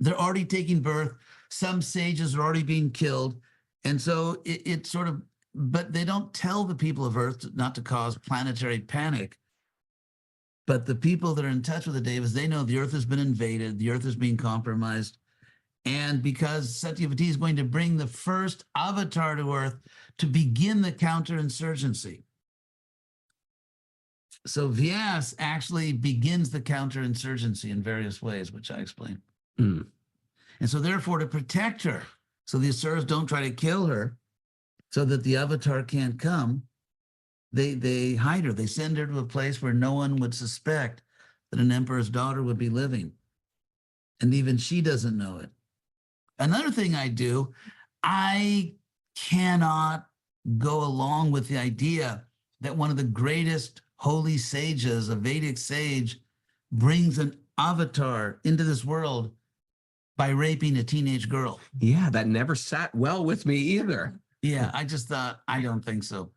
already taking birth. Some sages are already being killed. And so it sort of, but they don't tell the people of Earth not to cause planetary panic. But the people that are in touch with the Devas, they know the Earth has been invaded. The Earth is being compromised. And because Satyavati is going to bring the first avatar to Earth to begin the counterinsurgency. So Vyas actually begins the counterinsurgency in various ways, which I explain. And so therefore, to protect her, so the Asuras don't try to kill her, so that the avatar can't come, they hide her. They send her to a place where no one would suspect that an emperor's daughter would be living. And even she doesn't know it. Another thing I do, I cannot go along with the idea that one of the greatest holy sages, a Vedic sage, brings an avatar into this world by raping a teenage girl. Yeah, that never sat well with me either. Yeah, I just thought, I don't think so.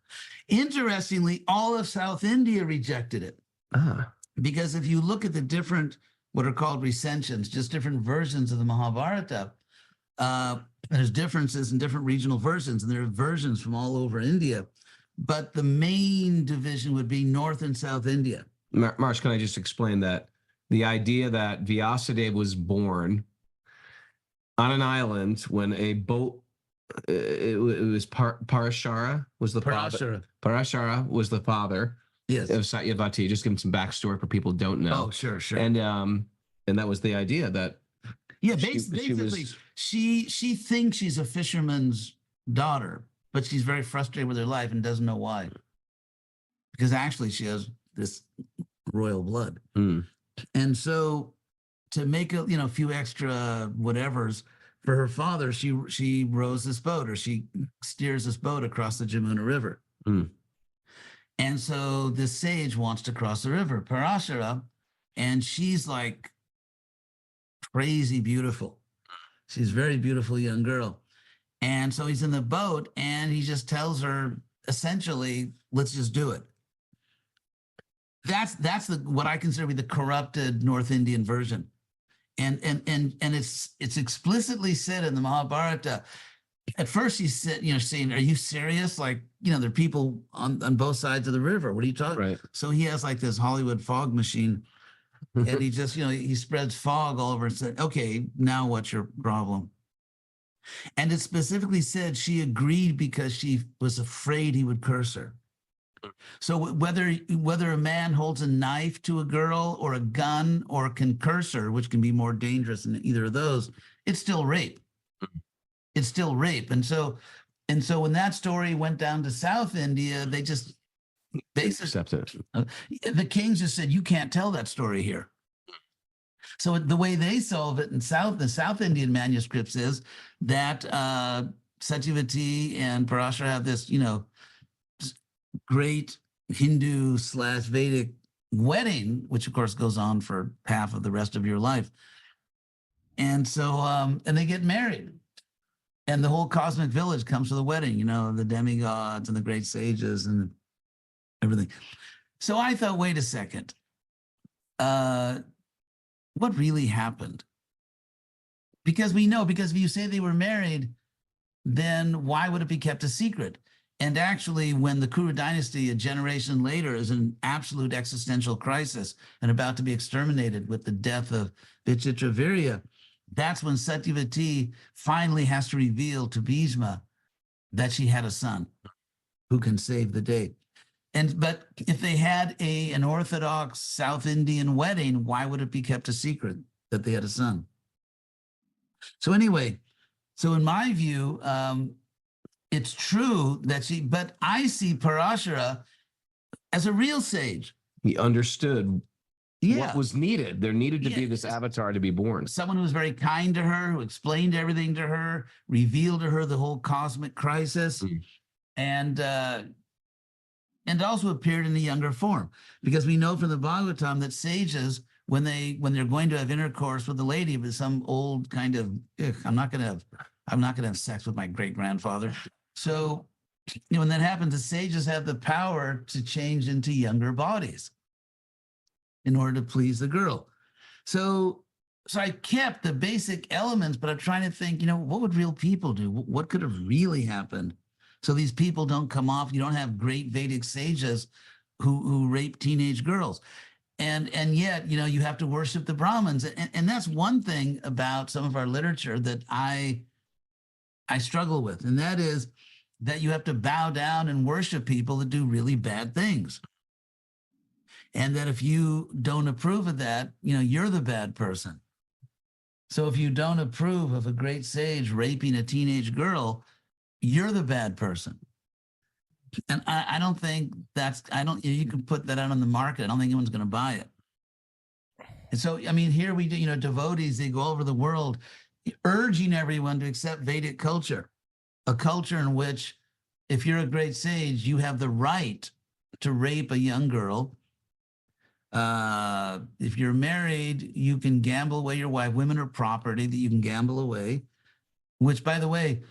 Interestingly, all of South India rejected it. Ah, Because if you look at the different, what are called recensions, just different versions of the Mahabharata, there's differences in different regional versions, and there are versions from all over India. But the main division would be North and South India. Marsh, can I just explain that? The idea that Vyasadeva was born on an island when a boat, it was Parashara was the father. Parashara was the father Yes. of Satyavati. Just give him some backstory for people who don't know. Oh, sure, sure. And that was the idea that yeah, she basically, was- she thinks she's a fisherman's daughter, but she's very frustrated with her life and doesn't know why. Because actually, she has this royal blood, and so to make a few extra whatevers for her father, she rows this boat, or she steers this boat across the Jamuna River. And so this sage wants to cross the river, Parashara, and she's like crazy beautiful. She's a very beautiful young girl. And so he's in the boat and he just tells her essentially, let's just do it. That's what I consider to be the corrupted North Indian version. And it's explicitly said in the Mahabharata. At first he said, saying, are you serious? Like, there are people on both sides of the river. What are you talking? Right. So he has like this Hollywood fog machine, and he just, he spreads fog all over and said, okay, now what's your problem? And it specifically said she agreed because she was afraid he would curse her. So whether a man holds a knife to a girl or a gun or can curse her, which can be more dangerous than either of those, it's still rape. It's still rape. And so when that story went down to South India, they accepted it. The kings just said, you can't tell that story here. So the way they solve it in the South Indian manuscripts is that Satyavati and Parashara have this, great Hindu/Vedic wedding, which of course goes on for half of the rest of your life. And so, and they get married. And the whole cosmic village comes to the wedding, the demigods and the great sages and everything. So I thought, wait a second. What really happened? Because if you say they were married, then why would it be kept a secret? And actually, when the Kuru dynasty, a generation later, is in absolute existential crisis and about to be exterminated with the death of Vichitravirya, that's when Satyavati finally has to reveal to Bhishma that she had a son who can save the day. But if they had an Orthodox South Indian wedding, why would it be kept a secret that they had a son? So anyway, in my view, it's true that but I see Parashara as a real sage. He understood what was needed. There needed to be this avatar to be born. Someone who was very kind to her, who explained everything to her, revealed to her the whole cosmic crisis, and also appeared in a younger form. Because we know from the Bhagavatam that sages, when they're going to have intercourse with a lady with some old kind of, I'm not gonna have sex with my great-grandfather. So, when that happens, the sages have the power to change into younger bodies in order to please the girl. So I kept the basic elements, but I'm trying to think, what would real people do? What could have really happened? So these people don't come off, you don't have great Vedic sages who rape teenage girls. And yet, you have to worship the Brahmins. And that's one thing about some of our literature that I struggle with. And that is that you have to bow down and worship people that do really bad things. And that if you don't approve of that, you're the bad person. So if you don't approve of a great sage raping a teenage girl, you're the bad person. And I don't think you can put that out on the market. I don't think anyone's going to buy it. And so, here we do, devotees, they go all over the world urging everyone to accept Vedic culture. a culture in which if you're a great sage, you have the right to rape a young girl. If you're married, you can gamble away your wife. Women are property that you can gamble away, which, by the way,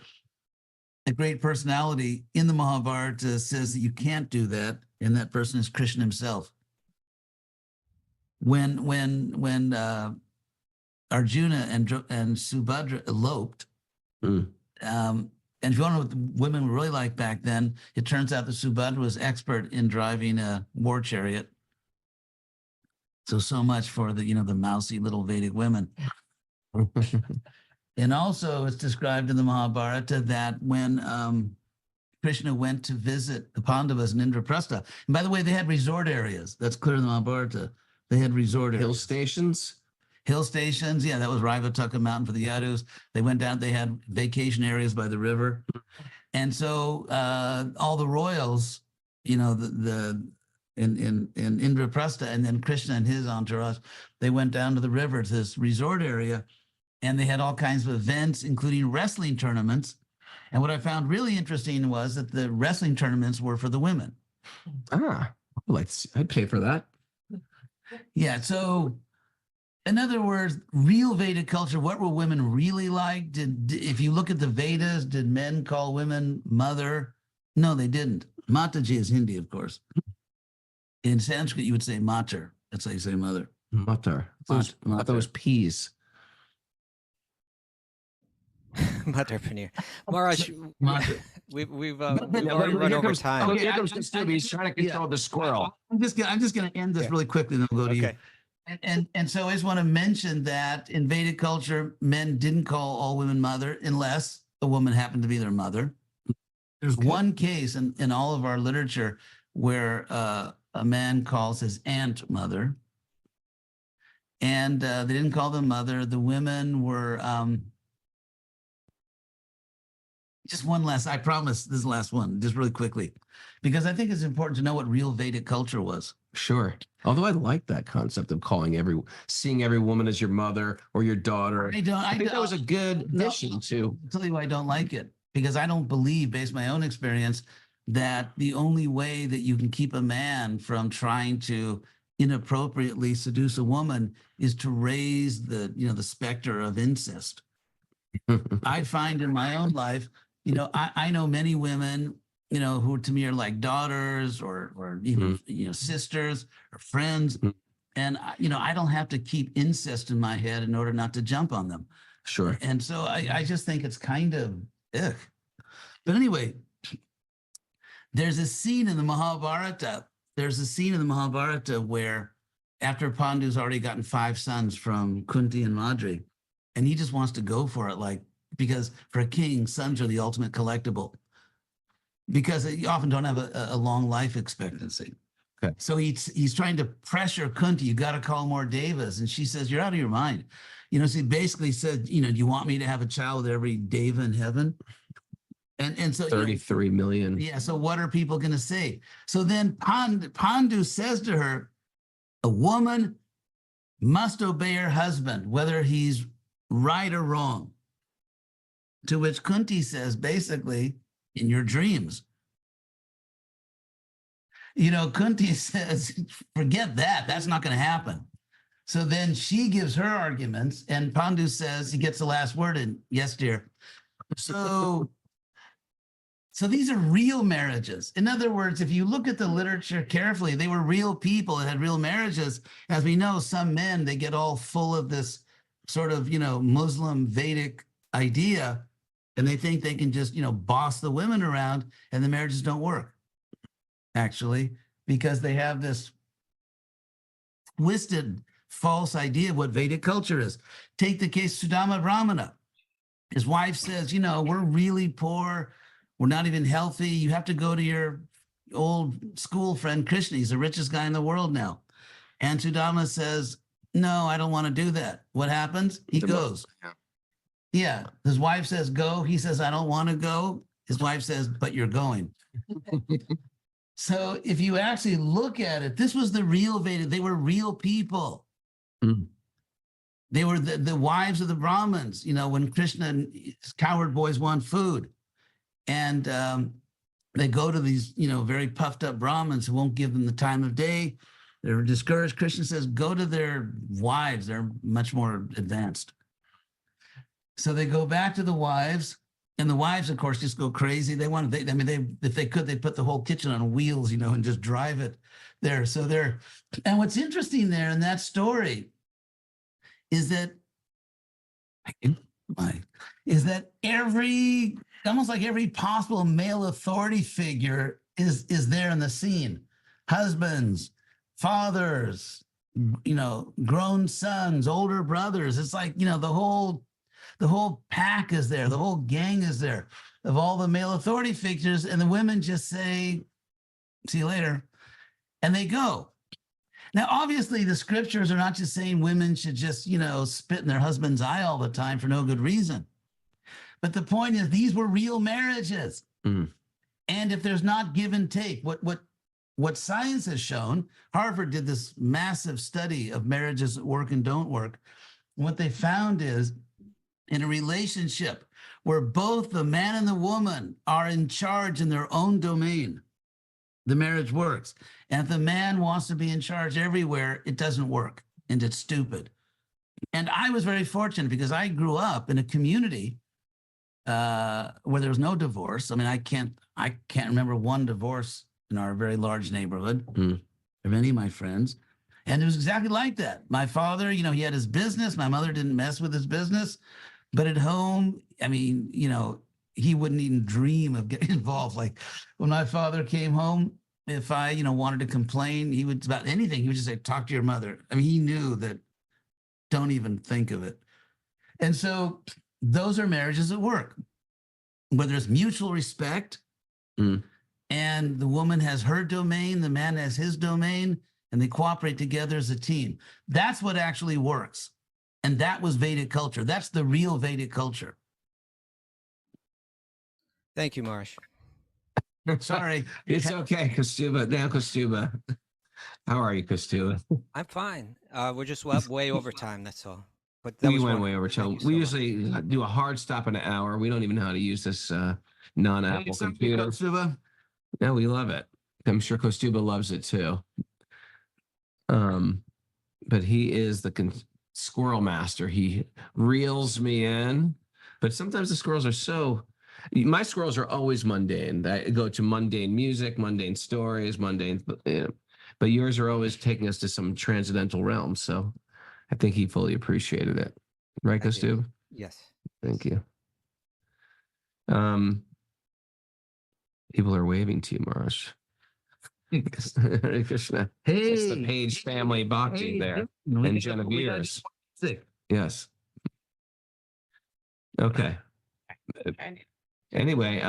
a great personality in the Mahabharata says that you can't do that, and that person is Krishna himself. When Arjuna and Subhadra eloped, and if you want to know what the women were really like back then, it turns out that Subhadra was expert in driving a war chariot. So much for the mousy little Vedic women. And also it's described in the Mahabharata that when Krishna went to visit the Pandavas in Indraprastha, and by the way, they had resort areas. That's clear in the Mahabharata. They had resort areas. Hill stations? Hill stations, yeah, that was Raivataka Mountain for the Yadus. They went down, they had vacation areas by the river. And so all the royals, in Indraprastha, and then Krishna and his entourage, they went down to the river to this resort area, and they had all kinds of events, including wrestling tournaments. And what I found really interesting was that the wrestling tournaments were for the women. I'd pay for that. Yeah, so in other words, real Vedic culture, what were women really like? If you look at the Vedas, did men call women mother? No, they didn't. Mataji is Hindi, of course. In Sanskrit, you would say mater. That's how you say mother. Mater. Those peas. Mother paneer. Maharaj, we've already Here run over comes- time. Here comes Kaustubha. He's trying to control the squirrel. I'm just going to end this really quickly, then we'll go to you. And so I just want to mention that in Vedic culture, men didn't call all women mother unless a woman happened to be their mother. There's one case in all of our literature where a man calls his aunt mother, and they didn't call them mother. The women were just one last, I promise this is the last one, just really quickly, because I think it's important to know what real Vedic culture was. Sure. Although I like that concept of seeing every woman as your mother or your daughter. I think that was a good addition to. I'll tell you why I don't like it, because I don't believe, based on my own experience, that the only way that you can keep a man from trying to inappropriately seduce a woman is to raise the specter of incest. I find in my own life, I know many women, who to me are like daughters or even, sisters or friends. And, I don't have to keep incest in my head in order not to jump on them. Sure. And so I just think it's kind of, ugh. But anyway, there's a scene in the Mahabharata. Where after Pandu's already gotten 5 sons from Kunti and Madri, and he just wants to go for it, because for a king, sons are the ultimate collectible, because you often don't have a long life expectancy. Okay. So he's trying to pressure Kunti, you got to call more devas. And she says, you're out of your mind. So he basically said, do you want me to have a child with every deva in heaven? And so 33 million. Yeah. So what are people going to say? So then Pandu says to her, a woman must obey her husband, whether he's right or wrong. To which Kunti says, basically, in your dreams. Kunti says, forget that. That's not going to happen. So then she gives her arguments, and Pandu says, he gets the last word in, yes, dear. So these are real marriages. In other words, if you look at the literature carefully, they were real people that had real marriages. As we know, some men, they get all full of this sort of, Muslim Vedic idea, and they think they can just, boss the women around, and the marriages don't work, actually, because they have this twisted, false idea of what Vedic culture is. Take the case of Sudama Brahmana. His wife says, we're really poor. We're not even healthy. You have to go to your old school friend, Krishna. He's the richest guy in the world now. And Sudama says, no, I don't want to do that. What happens? He goes. Yeah. His wife says, go. He says, I don't want to go. His wife says, but you're going. So if you actually look at it, this was the real Veda. They were real people. They were the wives of the Brahmins. When Krishna and his cowherd boys want food, And they go to these, very puffed up Brahmins who won't give them the time of day. They're discouraged. Krishna says, go to their wives. They're much more advanced. So they go back to the wives, and the wives, of course, just go crazy. If they could, they'd put the whole kitchen on wheels, and just drive it there. And what's interesting there in that story is that almost like every possible male authority figure is there in the scene. Husbands, fathers, grown sons, older brothers. It's like, the whole pack is there. The whole gang is there of all the male authority figures. And the women just say, see you later. And they go. Now, obviously, the scriptures are not just saying women should just, spit in their husband's eye all the time for no good reason. But the point is, these were real marriages. Mm. And if there's not give and take, what science has shown, Harvard did this massive study of marriages that work and don't work. What they found is, in a relationship where both the man and the woman are in charge in their own domain, the marriage works. And if the man wants to be in charge everywhere, it doesn't work, and it's stupid. And I was very fortunate because I grew up in a community where there was no divorce. I mean, I can't remember one divorce in our very large neighborhood of any of my friends. And it was exactly like that. My father, he had his business. My mother didn't mess with his business. But at home, I mean, he wouldn't even dream of getting involved. Like when my father came home, if I, wanted to complain, he would, about anything, he would just say, talk to your mother. I mean, he knew that, don't even think of it. And so those are marriages that work, where there's mutual respect and the woman has her domain, the man has his domain, and they cooperate together as a team. That's what actually works. And that was Vedic culture. That's the real Vedic culture. Thank you, Marsh. Sorry. It's okay, Kaustubha. Now, Kaustubha. How are you, Kaustubha? I'm fine. We're just way over time. That's all. But that We was went wonderful. way over Thank time. you so We much. usually do a hard stop in an hour. We don't even know how to use this non-Apple computer. No, we love it. I'm sure Kaustubha loves it too. But he is the squirrel master. He reels me in. But sometimes the squirrels are my squirrels are always mundane. I go to mundane music, mundane stories, mundane. But yours are always taking us to some transcendental realms. So I think he fully appreciated it. Right, Thank you. Kaustubha? Yes. Thank you. People are waving to you, Marsh. Hare Krishna. Hey, It's the Page family bhakti there. And Genevieve's. Yes. Okay. Anyway,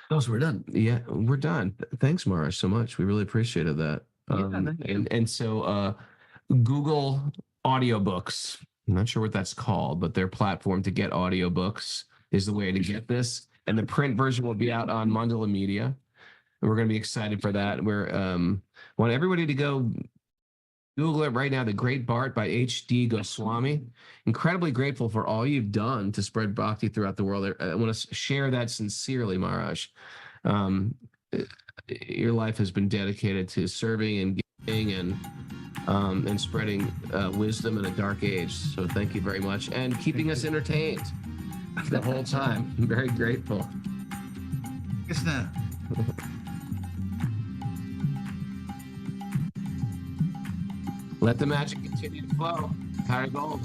those were done. yeah, we're done. Thanks, Mara, so much. We really appreciated that. Thank you. And so Google audiobooks. I'm not sure what that's called, but their platform to get audiobooks is the way to get this. And the print version will be out on Mandala Media. And we're going to be excited for that. We're want everybody to go Google it right now, The Great Bart by H.D. Goswami. Incredibly grateful for all you've done to spread bhakti throughout the world. I want to share that sincerely, Maharaj. Your life has been dedicated to serving and giving and spreading wisdom in a dark age. So thank you very much. And keeping us entertained the whole time. I'm very grateful. Krishna. Let the magic continue to flow. Harry Gold.